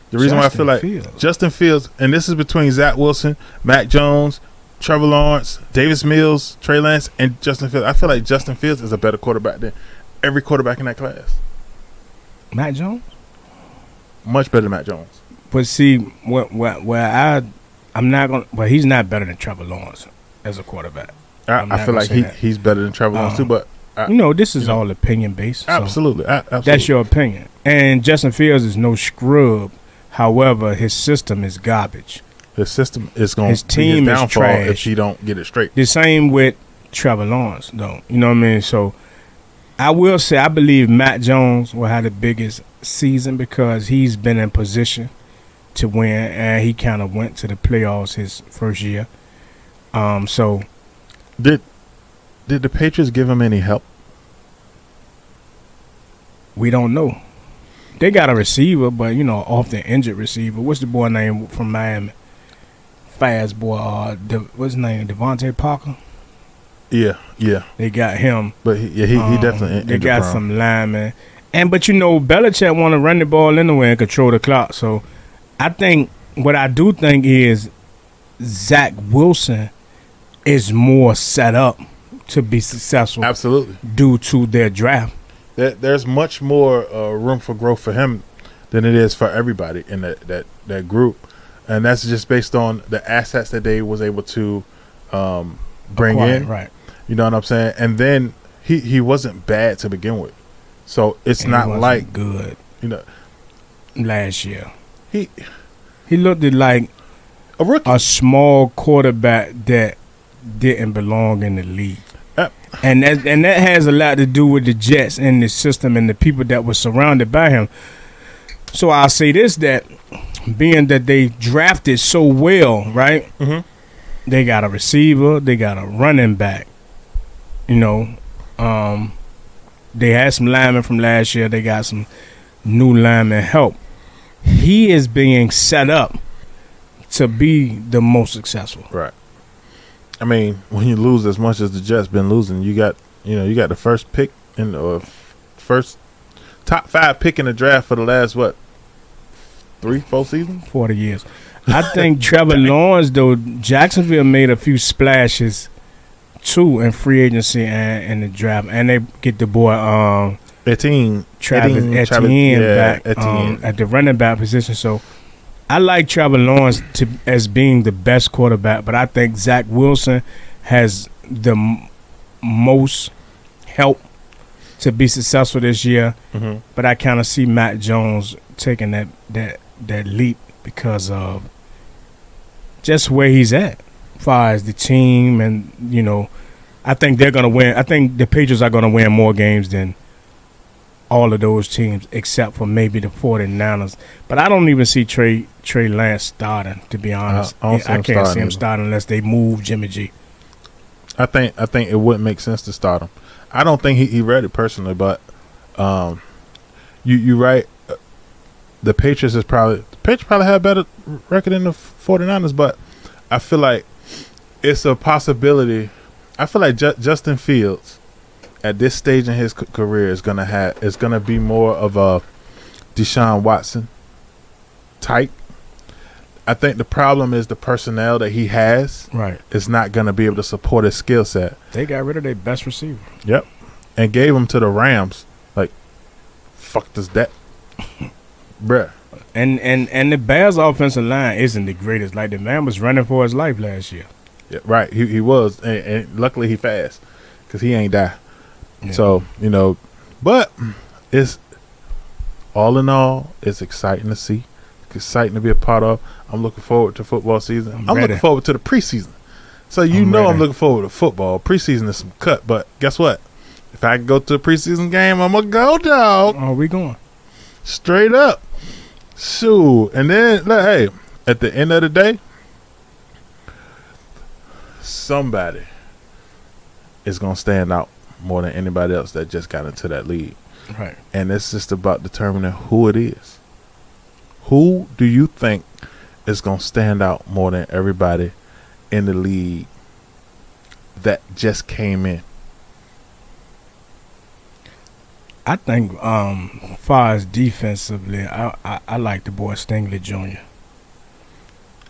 The reason why I feel like Justin Fields, and this is between Zach Wilson, Mac Jones, Trevor Lawrence, Davis Mills, Trey Lance, and Justin Fields. I feel like Justin Fields is a better quarterback than every quarterback in that class. Mac Jones? Much better than Mac Jones. But see, I'm not going to, but he's not better than Trevor Lawrence as a quarterback. I feel like he's better than Trevor Lawrence too, but this is all opinion based. Absolutely. So that's your opinion. And Justin Fields is no scrub. However, his system is garbage. His system is going his to be his team is downfall trash. if he don't get it straight. The same with Trevor Lawrence, though. You know what I mean? So I will say I believe Matt Jones will have the biggest season because he's been in position to win, and he kind of went to the playoffs his first year. So did the Patriots give him any help? We don't know. They got a receiver, but often injured receiver. What's the boy name from Miami? Fast boy. What's his name? Devontae Parker. Yeah. They got him, but he definitely. They got some linemen, but Belichick want to run the ball anyway and control the clock. So I think what I do think is Zach Wilson is more set up to be successful. Absolutely, due to their draft. There's much more room for growth for him than it is for everybody in that group, and that's just based on the assets that they was able to bring in. Right. You know what I'm saying? And then he wasn't bad to begin with, so it's not like good. Last year he looked like a rookie, a small quarterback that didn't belong in the league. And that has a lot to do with the Jets and the system and the people that were surrounded by him. So I'll say this, that being that they drafted so well, right? Mm-hmm. They got a receiver, they got a running back. They had some linemen from last year. They got some new lineman help. he is being set up to be the most successful. Right. I mean, when you lose as much as the Jets been losing, you got the first pick in the first top 5 pick in the draft for the last 3-4 seasons, 40 years. I think Trevor Lawrence, though, Jacksonville made a few splashes too in free agency and in the draft, and they get the boy Travis Etienne back at the running back position. So I like Trevor Lawrence as being the best quarterback, but I think Zach Wilson has the most help to be successful this year. Mm-hmm. But I kind of see Matt Jones taking that leap because of just where he's at as far as the team. And, I think they're going to win. I think the Patriots are going to win more games than all of those teams except for maybe the 49ers. But I don't even see Trey Lance starting, to be honest. I can't see him starting unless they move Jimmy G. I think it wouldn't make sense to start him. I don't think he read it personally, but you're right. The Patriots probably have a better record than the 49ers, but I feel like it's a possibility. I feel like Justin Fields at this stage in his career is gonna be more of a Deshaun Watson type. I think the problem is the personnel that he has is not going to be able to support his skill set. They got rid of their best receiver. Yep. And gave him to the Rams. Like, fuck does that? Bruh. And the Bears' offensive line isn't the greatest. Like, the man was running for his life last year. Yeah, right. He was. And luckily he fast because he ain't die. Yeah. So, but it's all in all, it's exciting to see. Exciting to be a part of. I'm looking forward to football season. I'm looking forward to the preseason. So I'm looking forward to football. Preseason is some cut, but guess what? If I can go to a preseason game, I'm gonna go, dog. Oh, we going straight up. Shoot, and then hey, at the end of the day, somebody is gonna stand out more than anybody else that just got into that league. Right. And it's just about determining who it is. Who do you think is going to stand out more than everybody in the league that just came in? I think as far as defensively, I like the boy Stingley Jr.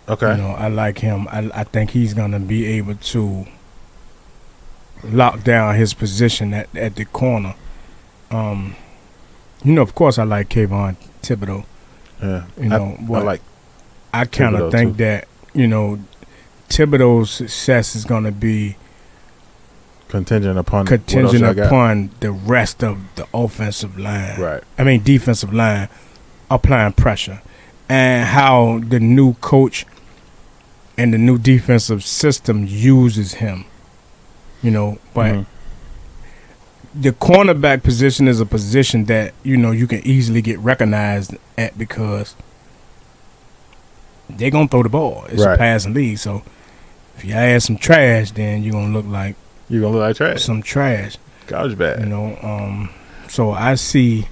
Okay. I like him. I think he's going to be able to lock down his position at the corner. Of course I like Kayvon Thibodeau. Yeah, I kind of think too. That Thibodeau's success is going to be contingent upon the rest of the offensive line. Right. I mean defensive line applying pressure, and how the new coach and the new defensive system uses him. But the cornerback position is a position that you can easily get recognized at because they're gonna throw the ball. It's a passing league, so if you add some trash, then you're gonna look like trash. Some trash, garbage bag. So I see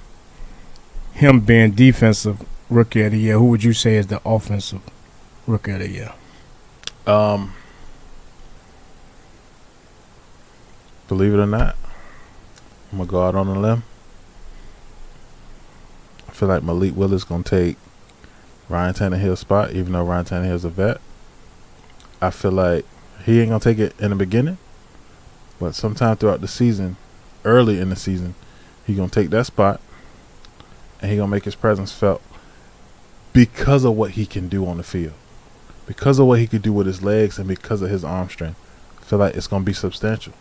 him being defensive rookie of the year. Who would you say is the offensive rookie of the year? Believe it or not, I'm going to go out on a limb. I feel like Malik Willis going to take Ryan Tannehill's spot, even though Ryan Tannehill's a vet. I feel like he ain't going to take it in the beginning, but sometime throughout the season, early in the season, he going to take that spot, and he going to make his presence felt because of what he can do on the field, because of what he could do with his legs, and because of his arm strength. I feel like it's going to be substantial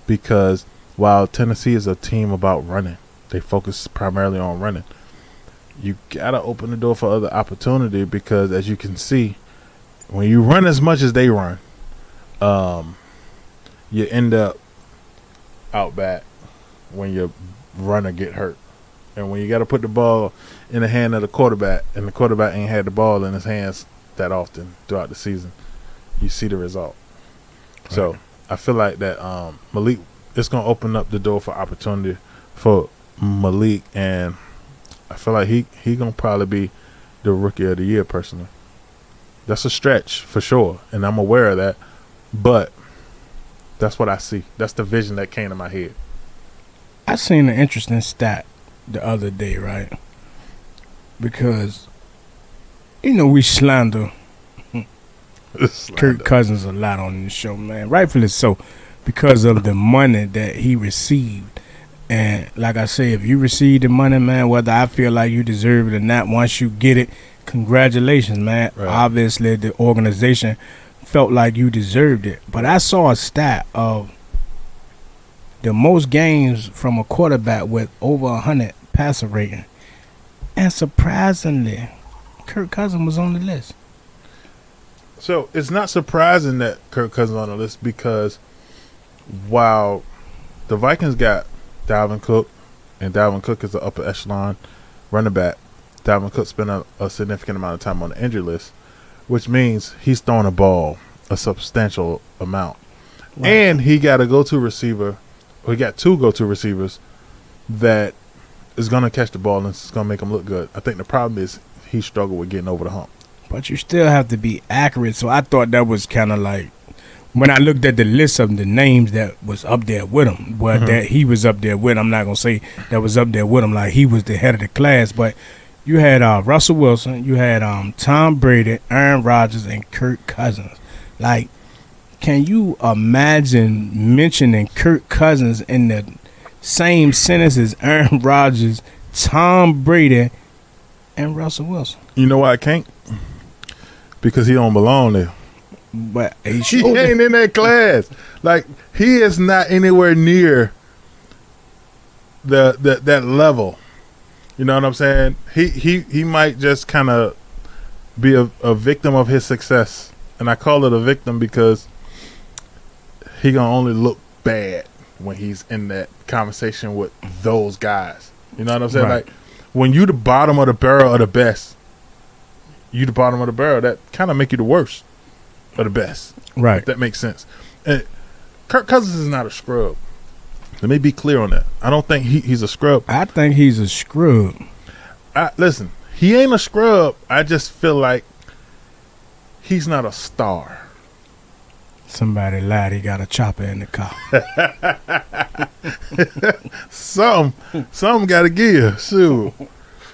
because while Tennessee is a team about running, they focus primarily on running. You got to open the door for other opportunity because, as you can see, when you run as much as they run, you end up out back when your runner get hurt. And when you got to put the ball in the hand of the quarterback, and the quarterback ain't had the ball in his hands that often throughout the season, you see the result. Right. So I feel like that Malik, it's going to open up the door for opportunity for Malik, and I feel like he going to probably be the Rookie of the Year personally. That's a stretch for sure, and I'm aware of that. But that's what I see. That's the vision that came to my head. I seen an interesting stat the other day, right? Because, we slander Kirk Cousins a lot on this show, man. Rightfully so, because of the money that he received. And like I say, if you receive the money, man, whether I feel like you deserve it or not, once you get it, congratulations, man. Right. Obviously, the organization felt like you deserved it. But I saw a stat of the most games from a quarterback with over 100 passer rating. And surprisingly, Kirk Cousins was on the list. So it's not surprising that Kirk Cousins is on the list because while the Vikings got Dalvin Cook, and Dalvin Cook is an upper echelon running back, Dalvin Cook spent a significant amount of time on the injury list, which means he's throwing the ball a substantial amount. Right. And he got a go-to receiver, or he got two go-to receivers that is going to catch the ball and it's going to make him look good. I think the problem is he struggled with getting over the hump. But you still have to be accurate. So I thought that was kind of like, when I looked at the list of the names that was up there with him, that he was up there with, I'm not going to say that was up there with him like he was the head of the class, but you had Russell Wilson, you had Tom Brady, Aaron Rodgers, and Kirk Cousins. Like, can you imagine mentioning Kirk Cousins in the same sentence as Aaron Rodgers, Tom Brady, and Russell Wilson? You know why I can't? Because he don't belong there. But he ain't in that class. Like, he is not anywhere near that level. You know what I'm saying? He might just kind of be a victim of his success. And I call it a victim because he gonna only look bad when he's in that conversation with those guys. You know what I'm saying? Right. Like, when you the bottom of the barrel of the best, you the bottom of the barrel, that kind of make you the worst of the best. Right. If that makes sense. And Kirk Cousins is not a scrub. Let me be clear on that. I don't think he's a scrub. I think he's a scrub. Listen, he ain't a scrub. I just feel like he's not a star. Somebody lied. He got a chopper in the car. Some got to give. Shoot.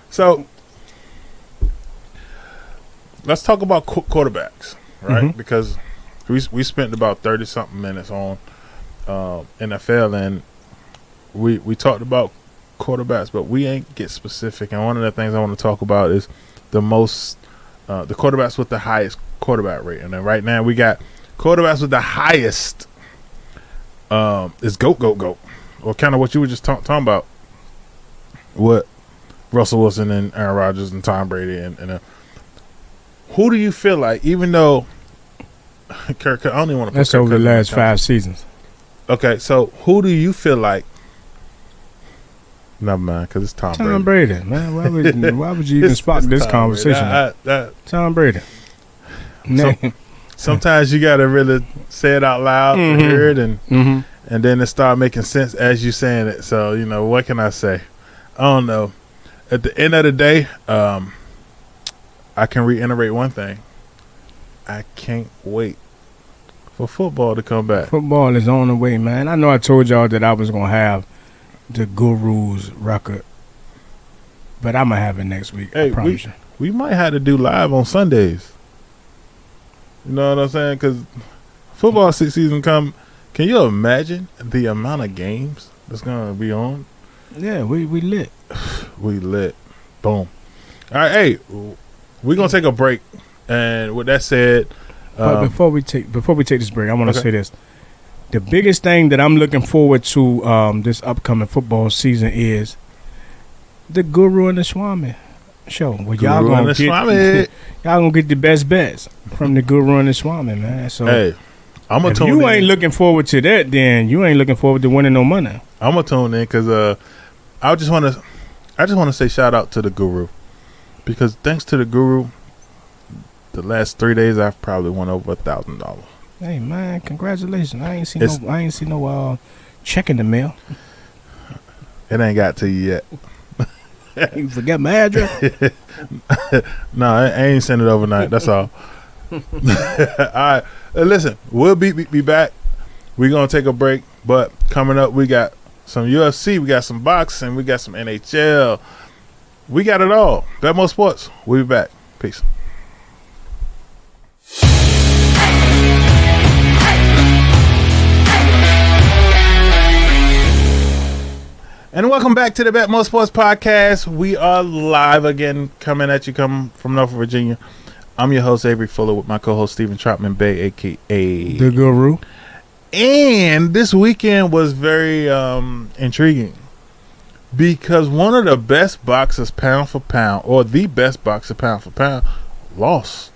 So let's talk about quarterbacks, right? Mm-hmm. Because we spent about 30-something minutes on NFL, and we talked about quarterbacks, but we ain't get specific. And one of the things I want to talk about is the quarterbacks with the highest quarterback rating. And right now we got quarterbacks with the highest is GOAT. Or kind of what you were just talking about. What Russell Wilson and Aaron Rodgers and Tom Brady and who do you feel like, even though Kirk, I don't even want to put that's over the last 5 seasons. Okay, so who do you feel like? Never mind, because it's Tom Brady, man. Why would you even spark this conversation? Tom Brady. Sometimes you got to really say it out loud to hear it, and then it start making sense as you saying it. So, what can I say? I don't know. At the end of the day, I can reiterate one thing. I can't wait for football to come back. Football is on the way, man. I know I told y'all that I was going to have the Guru's record, but I'm going to have it next week. Hey, I promise you. We might have to do live on Sundays. You know what I'm saying? Because football season come. Can you imagine the amount of games that's going to be on? Yeah, we lit. We lit. Boom. All right, hey, we're going to take a break. And with that said, but before we take this break, I want to say this. The biggest thing that I'm looking forward to this upcoming football season is the Guru and the Swami show. Where y'all gonna get the best bets from the Guru and the Swami, man. So hey, if you ain't looking forward to that, then you ain't looking forward to winning no money. I'm gonna tune in because I just want to say shout out to the Guru, because thanks to the Guru, the last 3 days I've probably won over $1,000. Hey man, congratulations! I ain't seen no check in the mail. It ain't got to you yet. You forget my address. No, I ain't send it overnight. That's all. All right. Listen, we'll be back. We're going to take a break. But coming up, we got some UFC. We got some boxing. We got some NHL. We got it all. BetMore Sports. We'll be back. Peace. And welcome back to the BetMore Sports Podcast. We are live again, coming from Norfolk, Virginia. I'm your host, Avery Fuller, with my co-host, Stephen Troutman Bay, a.k.a. The Guru. And this weekend was very intriguing because one of the best boxers pound for pound, or the best boxer pound for pound, lost.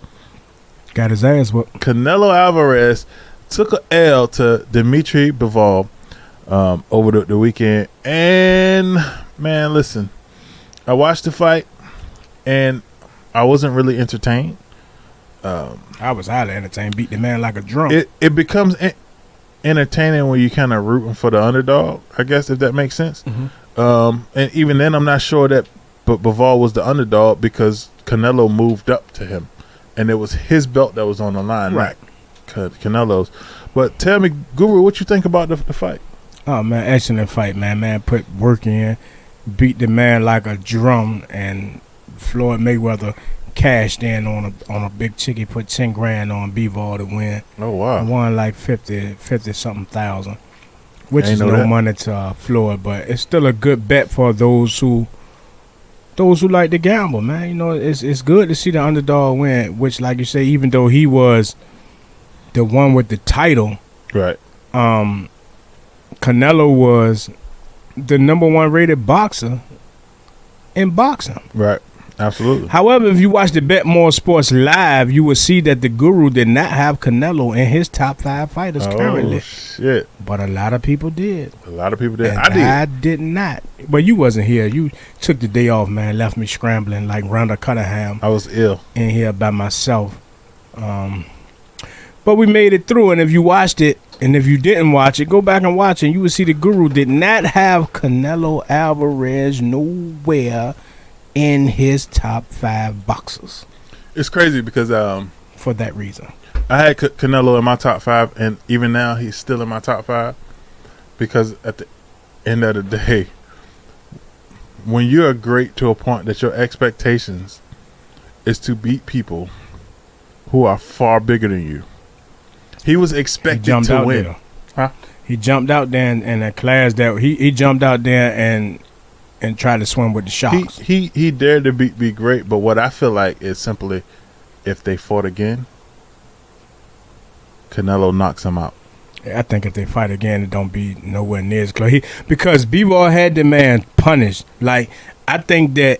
Got his ass whooped. Canelo Alvarez took a L to Dimitri Bivol over the weekend. And man, listen, I watched the fight and I wasn't really entertained. I was highly entertained. Beat the man like a drum. It becomes entertaining when you kind of rooting for the underdog, I guess, if that makes sense. And even then, I'm not sure that Bivol was the underdog because Canelo moved up to him and it was his belt that was on the line, right? Canelo's. But tell me, Guru, what you think about the fight? Oh man, excellent fight, man. Man put work in, beat the man like a drum, and Floyd Mayweather cashed in on a big chick. He put 10 grand on Bivol to win. Oh wow! I won like 50 something thousand, which is no that. money to Floyd, but it's still a good bet for those who like to gamble, man. You know, it's good to see the underdog win. Which, like you say, even though he was the one with the title, right? Canelo was the number 1 rated boxer in boxing. Right. Absolutely. However, if you watch the BetMore Sports Live, you will see that the Guru did not have Canelo in his top 5 fighters currently. Shit. But a lot of people did. And I did not. But you wasn't here. You took the day off, man. Left me scrambling like Rhonda Cunningham. I was ill. In here by myself. But we made it through, and if you watched it, and if you didn't watch it, go back and watch it. You will see the Guru did not have Canelo Alvarez nowhere in his top 5 boxers. It's crazy because for that reason, I had Canelo in my top 5, and even now he's still in my top 5 because at the end of the day, when you are great to a point that your expectations is to beat people who are far bigger than you, he was expected to win. There. Huh? He jumped out there in a class that he jumped out there and tried to swim with the sharks. He dared to be great, but what I feel like is simply, if they fought again, Canelo knocks him out. I think if they fight again, it don't be nowhere near as close. Because Bivol had the man punished. Like, I think that,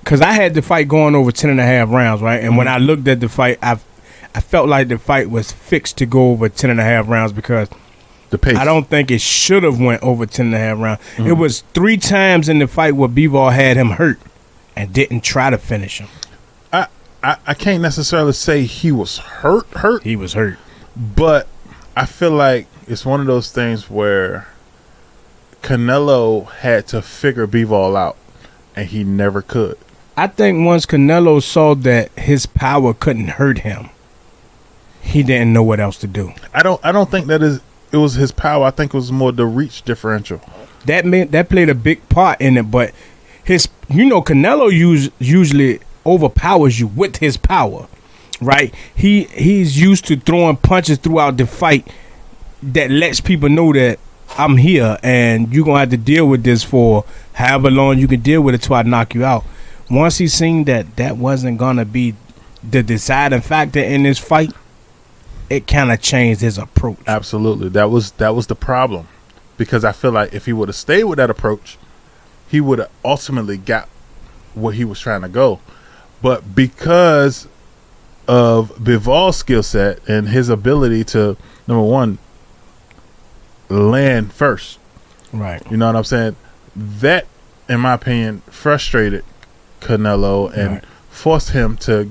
because I had the fight going over 10.5 rounds, right? And when I looked at the fight, I felt like the fight was fixed to go over 10.5 rounds because the pace. I don't think it should have went over 10.5 rounds. It was 3 times in the fight where Bivol had him hurt and didn't try to finish him. I can't necessarily say he was hurt. He was hurt. But I feel like it's one of those things where Canelo had to figure Bivol out, and he never could. I think once Canelo saw that his power couldn't hurt him, he didn't know what else to do. I don't think it was his power. I think it was more the reach differential. That played a big part in it, but Canelo usually overpowers you with his power, right? He's used to throwing punches throughout the fight that lets people know that I'm here and you're gonna have to deal with this for however long you can deal with it till I knock you out. Once he seen that wasn't gonna be the deciding factor in this fight, it kind of changed his approach. Absolutely. That was the problem. Because I feel like if he would have stayed with that approach, he would have ultimately got where he was trying to go. But because of Bivol's skill set and his ability to, number one, land first. Right. You know what I'm saying? That, in my opinion, frustrated Canelo and forced him to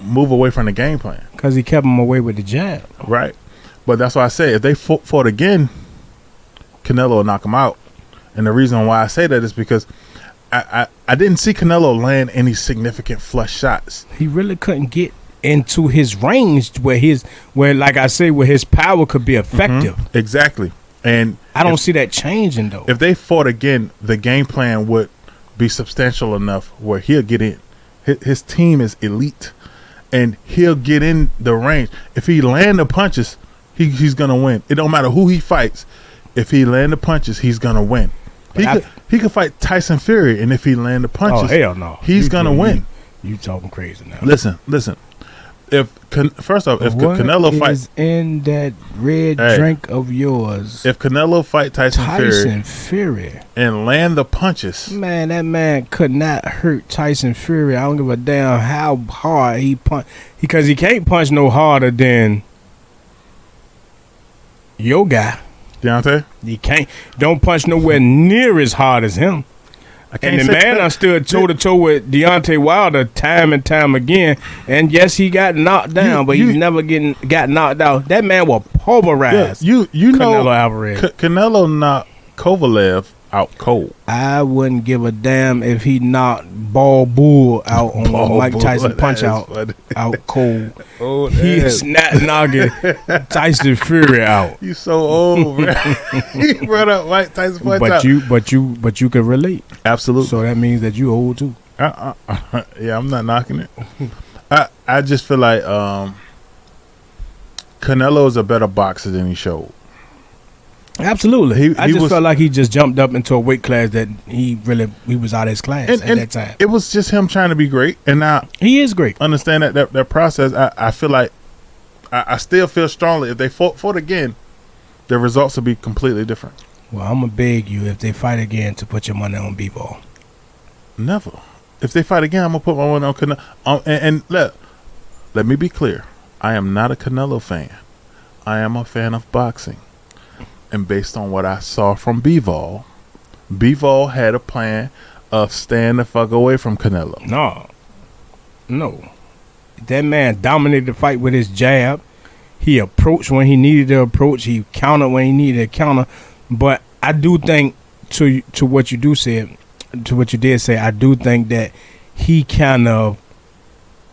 move away from the game plan. Because he kept him away with the jab. Right. But that's why I say if they fought again, Canelo will knock him out. And the reason why I say that is because I didn't see Canelo land any significant flush shots. He really couldn't get into his range where like I say, where his power could be effective. Exactly. And I don't see that changing though. If they fought again, the game plan would be substantial enough where he'll get in. His team is elite, and he'll get in the range. If he land the punches, he's gonna win. It don't matter who he fights. If he land the punches, he's gonna win. He could fight Tyson Fury, and if he land the punches, hell no, he's gonna win. You talking crazy now? Listen. First off, if Canelo fights in that red drink of yours, if Canelo fight Tyson Fury and land the punches, man, that man could not hurt Tyson Fury. I don't give a damn how hard he punch, because he can't punch no harder than your guy. Deontay. He don't punch nowhere near as hard as him. And the man I stood toe to toe with Deontay Wilder time and time again, and yes, he got knocked down, but he never got knocked out. That man will pulverize. You Canelo know, Alvarez. Canelo knocked Kovalev out cold. I wouldn't give a damn if he knocked Ball Bull out on Mike Tyson punch out cold. Oh, he knocking Tyson Fury out. You so old, man. He brought up Mike Tyson punch out. But you can relate. Absolutely. So that means that you old too. Yeah, I'm not knocking it. I just feel like Canelo is a better boxer than he showed. Absolutely. I just felt like he just jumped up into a weight class that he was out of his class at that time. It was just him trying to be great, and now he is great. Understand that process. I feel like I still feel strongly if they fought again, the results will be completely different. Well, I'm gonna beg you, if they fight again, to put your money on B-ball. Never. If they fight again, I'm gonna put my money on Canelo. And let me be clear. I am not a Canelo fan. I am a fan of boxing. And based on what I saw from Bivol had a plan of staying the fuck away from Canelo. No. That man dominated the fight with his jab. He approached when he needed to approach. He countered when he needed to counter. But I do think, to what you did say, I do think that he kind of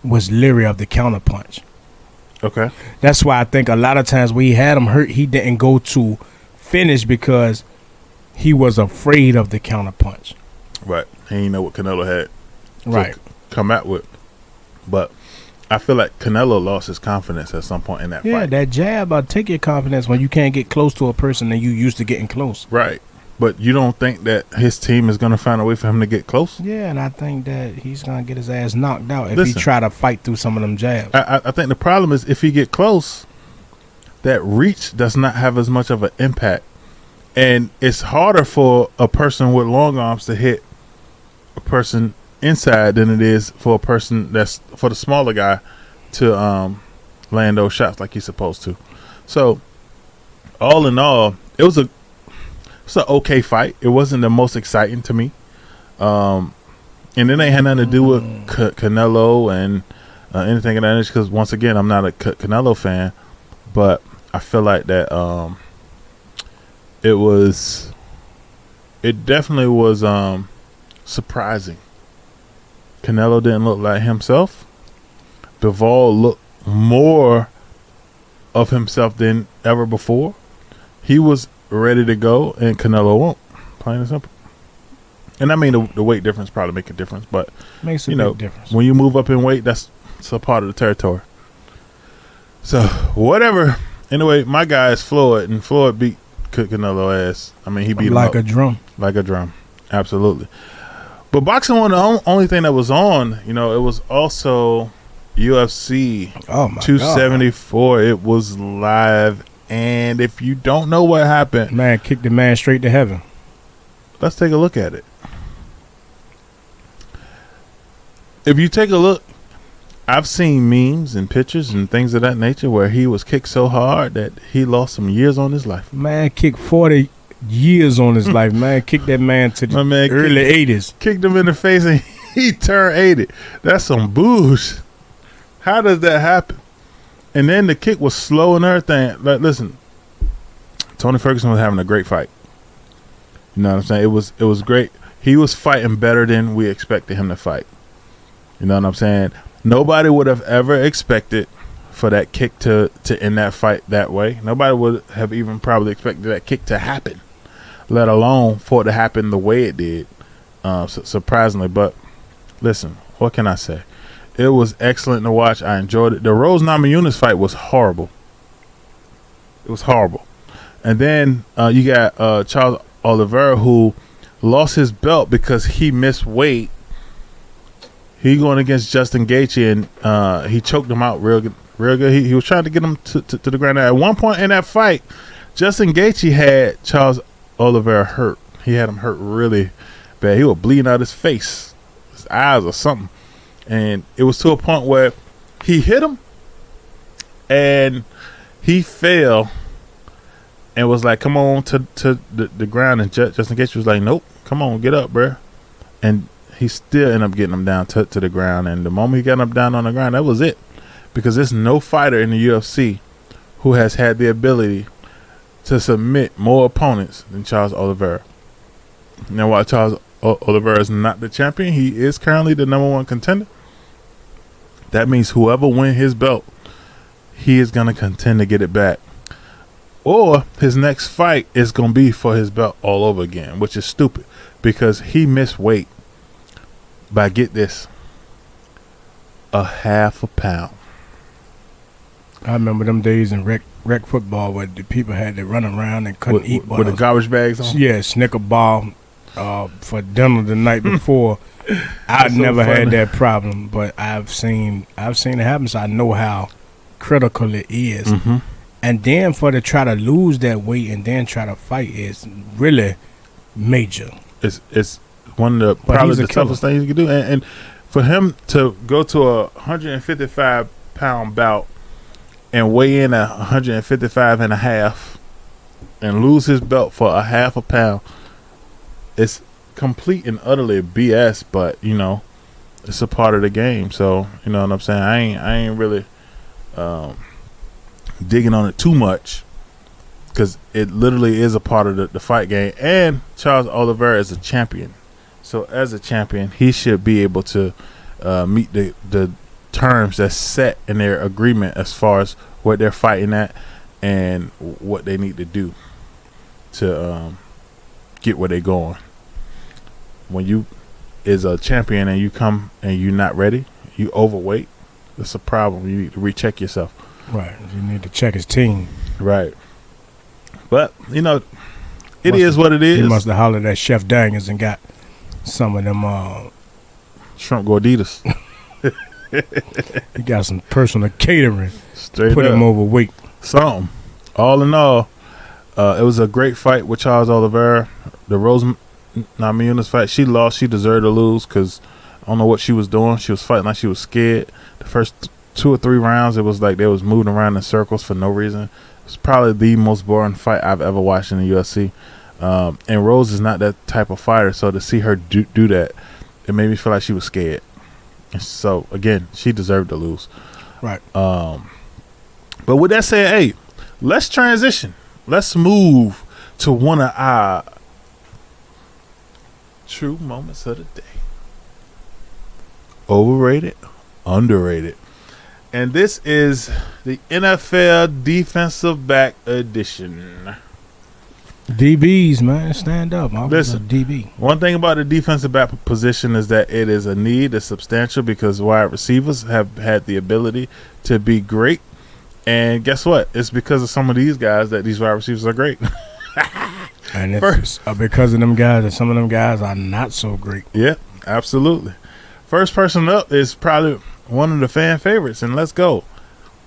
was leery of the counter punch. Okay. That's why I think a lot of times when he had him hurt, he didn't go to finish because he was afraid of the counter punch. Right. He didn't know what Canelo had to come out with. But I feel like Canelo lost his confidence at some point in that fight. Yeah, that jab, take your confidence when you can't get close to a person and you used to getting close. Right. But you don't think that his team is going to find a way for him to get close? Yeah, and I think that he's going to get his ass knocked out if he try to fight through some of them jabs. I think the problem is if he get close, that reach does not have as much of an impact. And it's harder for a person with long arms to hit a person inside than it is for a person for the smaller guy to land those shots like he's supposed to. So, all in all, it was an okay fight. It wasn't the most exciting to me. And it ain't had nothing to do with Canelo and anything of that nature, because once again, I'm not a Canelo fan, but I feel like that it definitely was surprising. Canelo didn't look like himself. Bivol looked more of himself than ever before. He was ready to go, and Canelo won't. Plain and simple. And I mean, the weight difference probably make a difference, but makes a big difference. When you move up in weight, that's a part of the territory. So whatever. Anyway, my guy is Floyd, and Floyd beat Canelo ass. I mean, he beat him like up. Like a drum. Absolutely. But boxing wasn't the only thing that was on. It was also UFC 274. God. It was live. And if you don't know what happened, man kicked the man straight to heaven. Let's take a look at it. If you take a look, I've seen memes and pictures and things of that nature where he was kicked so hard that he lost some years on his life. Man kicked 40 years on his life. Man kicked that man to the early 80s. Kicked him in the face and he turned 80. That's some bullshit. How does that happen? And then the kick was slow and everything. Like, listen, Tony Ferguson was having a great fight. You know what I'm saying? It was great. he was fighting better than we expected him to fight. You know what I'm saying? Nobody would have ever expected for that kick to end that fight that way. Nobody would have even probably expected that kick to happen, let alone for it to happen the way it did, surprisingly. But listen, what can I say? It was excellent to watch. I enjoyed it. The Rose Namajunas fight was horrible. It was horrible. And then you got Charles Oliveira, who lost his belt because he missed weight. He going against Justin Gaethje, and he choked him out real good. He was trying to get him to the ground. At one point in that fight, Justin Gaethje had Charles Oliveira hurt. He had him hurt really bad. He was bleeding out his face, his eyes or something. And it was to a point where he hit him, and he fell and was like, come on to the ground. And Justin Gaethje was like, nope, come on, get up, bruh. And he still ended up getting him down to the ground. And the moment he got him down on the ground, that was it. Because there's no fighter in the UFC who has had the ability to submit more opponents than Charles Oliveira. Now, while Charles Oliveira is not the champion, he is currently the #1 contender. That means whoever wins his belt, he is going to contend to get it back. Or his next fight is going to be for his belt all over again, which is stupid because he missed weight by, get this, a half a pound. I remember them days in rec football where the people had to run around and couldn't eat with the garbage bags on. Yeah, Snicker bar for dinner the night before. I never had that problem, but I've seen it happen, so I know how critical it is. Mm-hmm. And then to try to lose that weight and then try to fight is really major. It's one of the probably the toughest things you can do, and for him to go to a 155-pound bout and weigh in at 155 and a half and lose his belt for a half a pound, it's complete and utterly BS, but you know, it's a part of the game. So you know what I'm saying? I ain't really digging on it too much because it literally is a part of the fight game. And Charles Oliveira is a champion, so as a champion, he should be able to meet the terms that's set in their agreement as far as what they're fighting at and what they need to do to get where they're going. When you is a champion and you come and you're not ready, you overweight, that's a problem. You need to recheck yourself. Right. You need to check his team. Right. But, you know, it is what it is. He must have hollered at Chef Daniels and got some of them shrimp gorditas. He got some personal catering. Straight put up. him overweight. Something. All in all, it was a great fight with Charles Oliveira. The Rose Namajunas fight, she lost. She deserved to lose because I don't know what she was doing. She was fighting like she was scared. The first 2 or 3 rounds, it was like they was moving around in circles for no reason. It was probably the most boring fight I've ever watched in the UFC. And Rose is not that type of fighter, so to see her do that, it made me feel like she was scared. So again, she deserved to lose. Right. But with that said, hey, let's transition. Let's move to one of our true moments of the day. Overrated, underrated. And this is the NFL defensive back edition. DBs, man, stand up. Listen, DB. One thing about the defensive back position is that it is a need, it's substantial, because wide receivers have had the ability to be great. And guess what? It's because of some of these guys that these wide receivers are great. And it's because of them guys that some of them guys are not so great. Yeah, absolutely. First person up is probably one of the fan favorites, and let's go.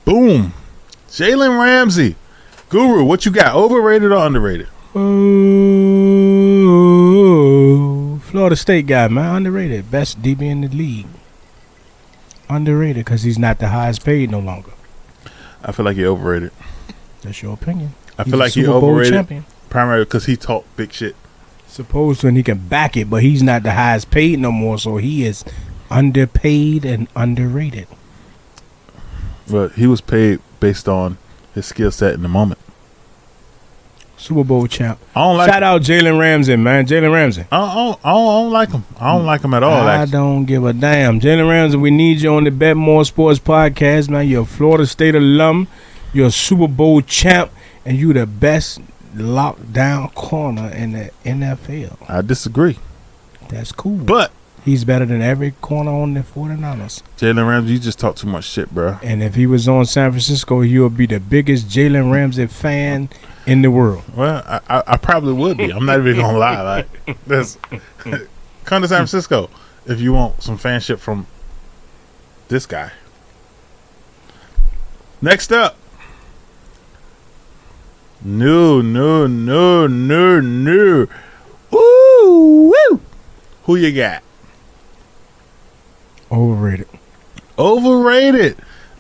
Boom. Jalen Ramsey. Guru, what you got? Overrated or underrated? Oh, Florida State guy, man. Underrated. Best DB in the league. Underrated because he's not the highest paid no longer. I feel like he overrated. That's your opinion. I feel like he overrated primarily because he talked big shit. Supposed to, and he can back it, but he's not the highest paid no more, so he is underpaid and underrated. But he was paid based on his skill set in the moment. Super Bowl champ. I don't like. Shout out Jalen Ramsey, man. Jalen Ramsey. I don't like him. I don't like him at all. I don't give a damn. Jalen Ramsey, we need you on the BETMOORSPORTS Sports Podcast, man. You're a Florida State alum. You're a Super Bowl champ. And you the best lockdown corner in the NFL. I disagree. That's cool. But he's better than every corner on the 49ers. Jalen Ramsey, you just talk too much shit, bro. And if he was on San Francisco, he would be the biggest Jalen Ramsey fan in the world. Well, I probably would be. I'm not even gonna lie. Like, this, come to San Francisco if you want some fanship from this guy. Next up, no. Woo, woo. Who you got? Overrated.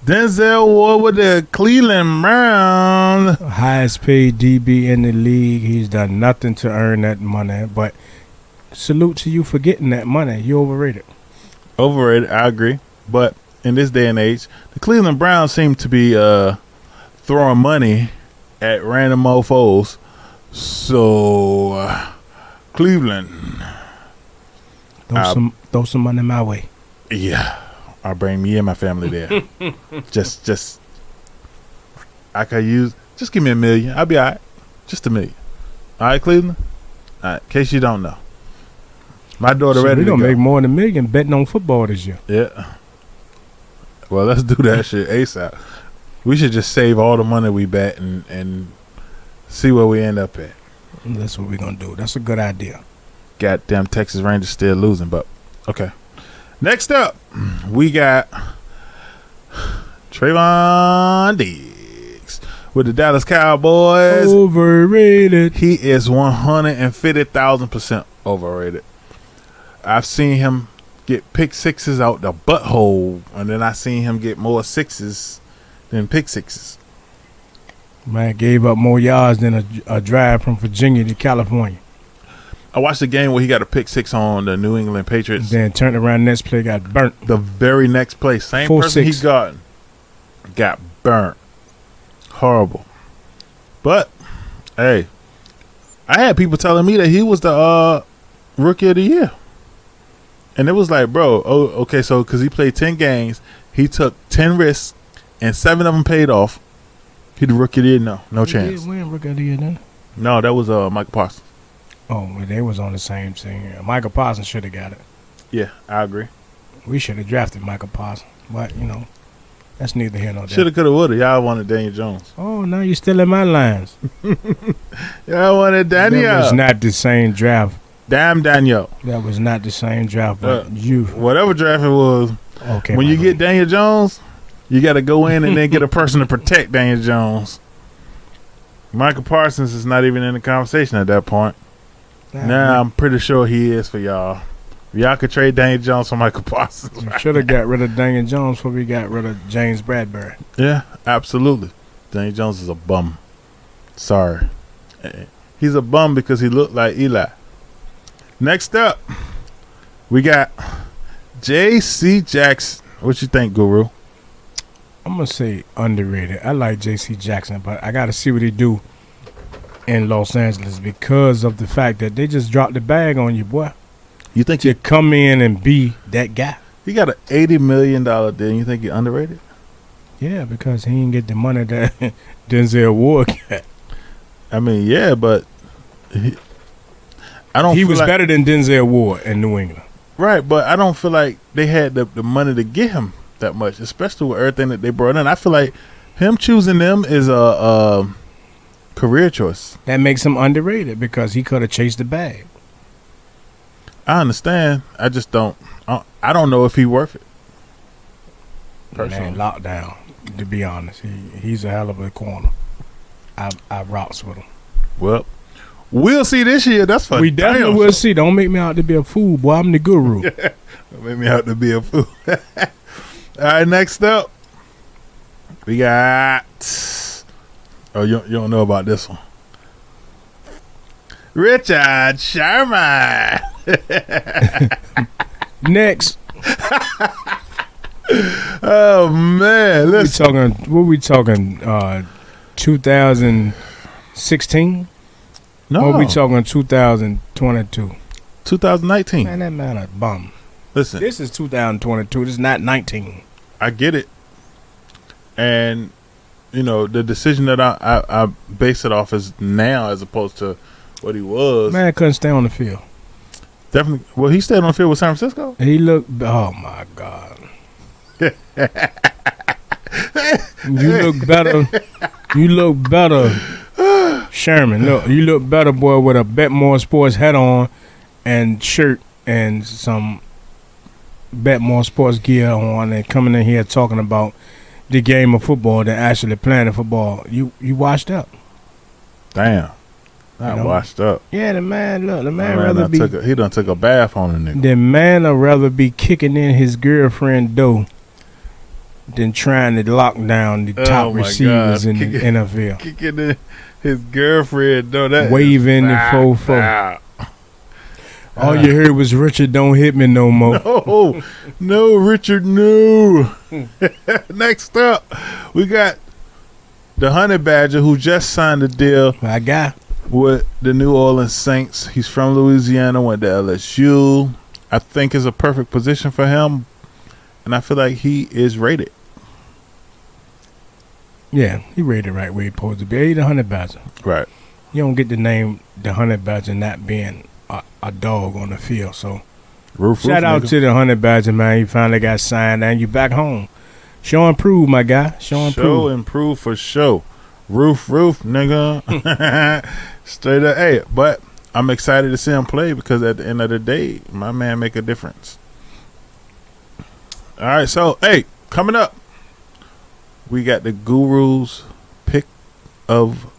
Denzel Ward with the Cleveland Browns. Highest paid DB in the league. He's done nothing to earn that money. But salute to you for getting that money. You're overrated. I agree. But in this day and age, the Cleveland Browns seem to be throwing money at random mofos. So, Cleveland. Throw some money my way. Yeah. I'll bring me and my family there. just I could use, just give me $1 million. I'll be all right. Just $1 million. All right, Cleveland? All right, in case you don't know. My daughter ready to go. We're going to make more than $1 million betting on football this year. Yeah. Well, let's do that shit ASAP. We should just save all the money we bet and see where we end up at. That's what we're going to do. That's a good idea. Goddamn Texas Rangers still losing, but okay. Next up, we got Trayvon Diggs with the Dallas Cowboys. Overrated. He is 150,000% overrated. I've seen him get pick sixes out the butthole, and then I seen him get more sixes than pick sixes. Man gave up more yards than a drive from Virginia to California. I watched the game where he got a pick six on the New England Patriots. Then turned around, next play got burnt. The very next play, same 4-6. person he got burnt. Horrible. But, hey, I had people telling me that he was the rookie of the year. And it was like, bro, okay, so because he played 10 games, he took 10 risks, and 7 of them paid off. He the rookie of the year? No chance. He did win rookie of the year, then? No, that was Michael Parsons. Oh, well, they was on the same thing. Michael Parsons should have got it. Yeah, I agree. We should have drafted Michael Parsons. But, that's neither here nor there. Shoulda, coulda, woulda. Y'all wanted Daniel Jones. Oh, now you're still in my lines. Y'all wanted Daniel. That was not the same draft. Damn Daniel. That was not the same draft, but whatever draft it was. Okay. When you get Daniel Jones, you got to go in and then get a person to protect Daniel Jones. Michael Parsons is not even in the conversation at that point. Now I'm pretty sure he is for y'all. Y'all could trade Daniel Jones for Michael Parsons. We should have got rid of Daniel Jones before we got rid of James Bradbury. Yeah, absolutely. Daniel Jones is a bum. Sorry. He's a bum because he looked like Eli. Next up, we got J.C. Jackson. What you think, Guru? I'm going to say underrated. I like J.C. Jackson, but I got to see what he do in Los Angeles because of the fact that they just dropped the bag on you, boy. You think you come in and be that guy? He got an $80 million deal. You think he's underrated? Yeah, because he didn't get the money that Denzel Ward got. I mean, yeah, but he was better than Denzel Ward in New England. Right, but I don't feel like they had the money to get him that much, especially with everything that they brought in. I feel like him choosing them is a career choice. That makes him underrated because he could have chased the bag. I understand. I just don't. I don't know if he's worth it. Personally. Man, lockdown. To be honest, he's a hell of a corner. I rocks with him. Well, we'll see this year. That's fun. We definitely will see. Don't make me out to be a fool, boy. I'm the guru. Don't make me out to be a fool. All right, next up, we got. Oh, you don't know about this one. Richard Sherman. Next. Oh man, what we talking? 2016. No. Or we talking 2022? 2019. Man, that man a bum. Listen. This is 2022. This is not 19. I get it. And, you know, the decision that I base it off is now as opposed to what he was. Man couldn't stay on the field. Definitely. Well, he stayed on the field with San Francisco. He looked. Oh my God. You look better. You look better, Sherman. Look, you look better, boy, with a BETMOOR Sports hat on and shirt and some BETMOOR Sports gear on, and coming in here talking about the game of football than actually playing the football. You washed up. Damn. Not washed up. Yeah, the man. Look, the man My rather be. he done took a bath on a nigga. The man would rather be kicking in his girlfriend dough than trying to lock down the top receivers in the NFL. Kicking in his girlfriend though. That waving the fofo. All you heard was Richard, don't hit me no more. No, Richard, no. Next up, we got the Honey Badger who just signed a deal. My guy. With the New Orleans Saints. He's from Louisiana, went to LSU. I think it's a perfect position for him, and I feel like he is rated. Yeah, he rated right where he's supposed to be. He's the Honey Badger. Right. You don't get the name the Honey Badger not being a dog on the field. So shout out to the Honey Badger, man. You finally got signed and you back home. Show and prove, my guy. Show and prove for sure. Roof, nigga. Straight up. Hey, but I'm excited to see him play because at the end of the day, my man make a difference. All right, so, hey, coming up, we got the Guru's pick of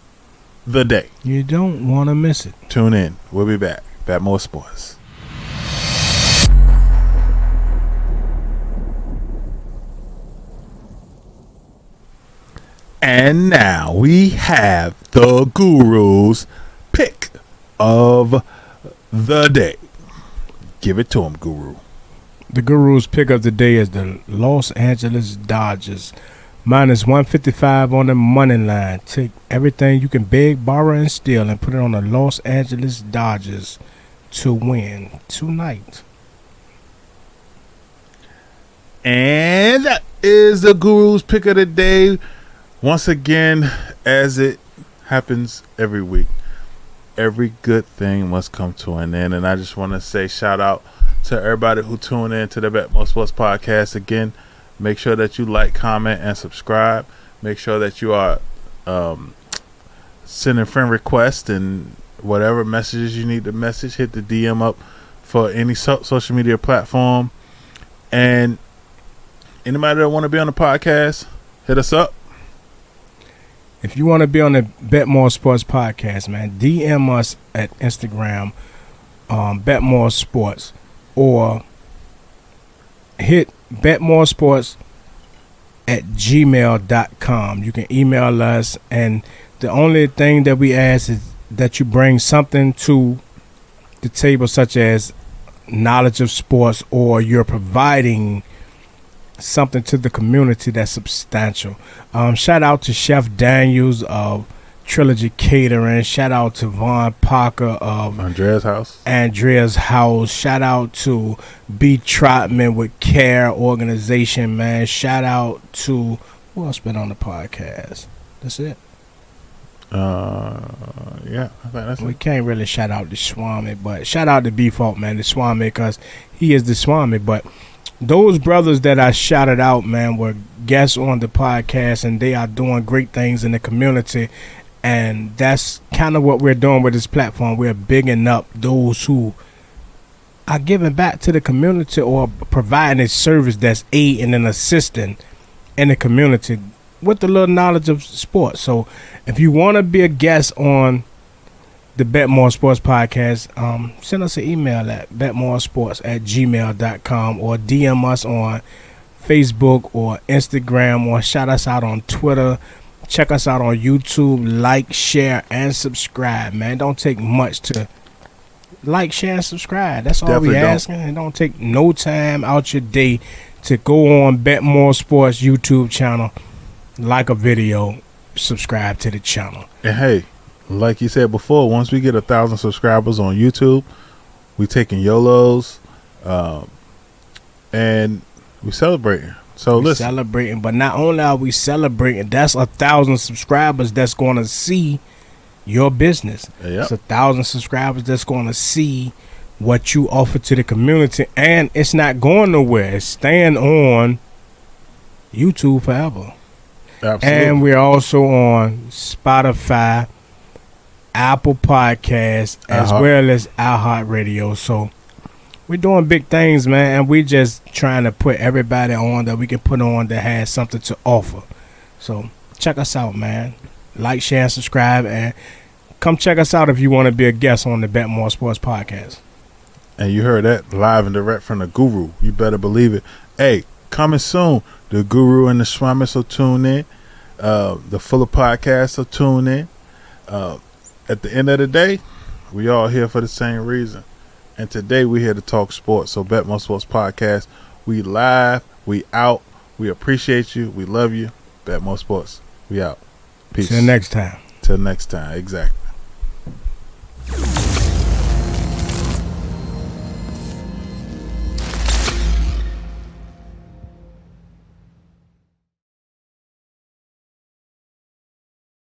the day. You don't want to miss it. Tune in. We'll be back. BETMOOR Sports. And now we have the Guru's pick of the day. Give it to him, Guru. The Guru's pick of the day is the Los Angeles Dodgers. Minus 155 on the money line. Take everything you can beg, borrow, and steal and put it on the Los Angeles Dodgers to win tonight. And that is the Guru's pick of the day. Once again, as it happens every week, every good thing must come to an end. And I just want to say shout out to everybody who tuned in to the BETMOOR Sports Podcast. Again, make sure that you like, comment, and subscribe. Make sure that you are sending friend requests and whatever messages you need to message. Hit the DM up for any social media platform. And anybody that want to be on the podcast, hit us up. If you want to be on the BETMOOR Sports Podcast, man, DM us at Instagram, BETMOOR Sports, or hit BETMOORSports at gmail.com. You can email us, and the only thing that we ask is that you bring something to the table, such as knowledge of sports, or you're providing something to the community that's substantial. Shout out to Chef Daniels of Trilogy Catering. Shout out to Vaughn Parker of Andrea's House. Shout out to B. Trotman with Care Organization, man. Shout out to who else been on the podcast? That's it. Yeah, I think that's we it. Can't really shout out to Swami, but shout out to B-Fault, man, the Swami, because he is the Swami. But those brothers that I shouted out, man, were guests on the podcast, and they are doing great things in the community. And that's kind of what we're doing with this platform. We're bigging up those who are giving back to the community or providing a service that's aiding and assisting in the community with the little knowledge of sports. So if you want to be a guest on the BETMOOR Sports Podcast, send us an email at betmoorsports@gmail.com or DM us on Facebook or Instagram, or shout us out on Twitter. Check us out on YouTube. Like, share, and subscribe, man. Don't take much to like, share, and subscribe. That's all we asking. It don't take no time out your day to go on BETMOOR Sports YouTube channel, like a video, subscribe to the channel. And hey, like you said before, once we get 1,000 subscribers on YouTube, we taking YOLOs, and we celebrating. So listen, celebrating, but not only are we celebrating, that's 1,000 subscribers that's going to see your business. Yep. It's 1,000 subscribers that's going to see what you offer to the community, and it's not going nowhere. It's staying on YouTube forever. absolutely. And we're also on Spotify, Apple Podcasts, as well as iHeartRadio. So we're doing big things, man, and we're just trying to put everybody on that we can put on that has something to offer. So check us out, man. Like, share, and subscribe, and come check us out if you want to be a guest on the Bet More Sports Podcast. And you heard that live and direct from the Guru. You better believe it. Hey, coming soon. The Guru and the Schwammer, so tune in. The Fuller Podcast, so tune in. At the end of the day, we all here for the same reason. And today we're here to talk sports. So Bet More Sports Podcast. We live. We out. We appreciate you. We love you. Bet More Sports. We out. Peace. Till next time. Till next time. Exactly.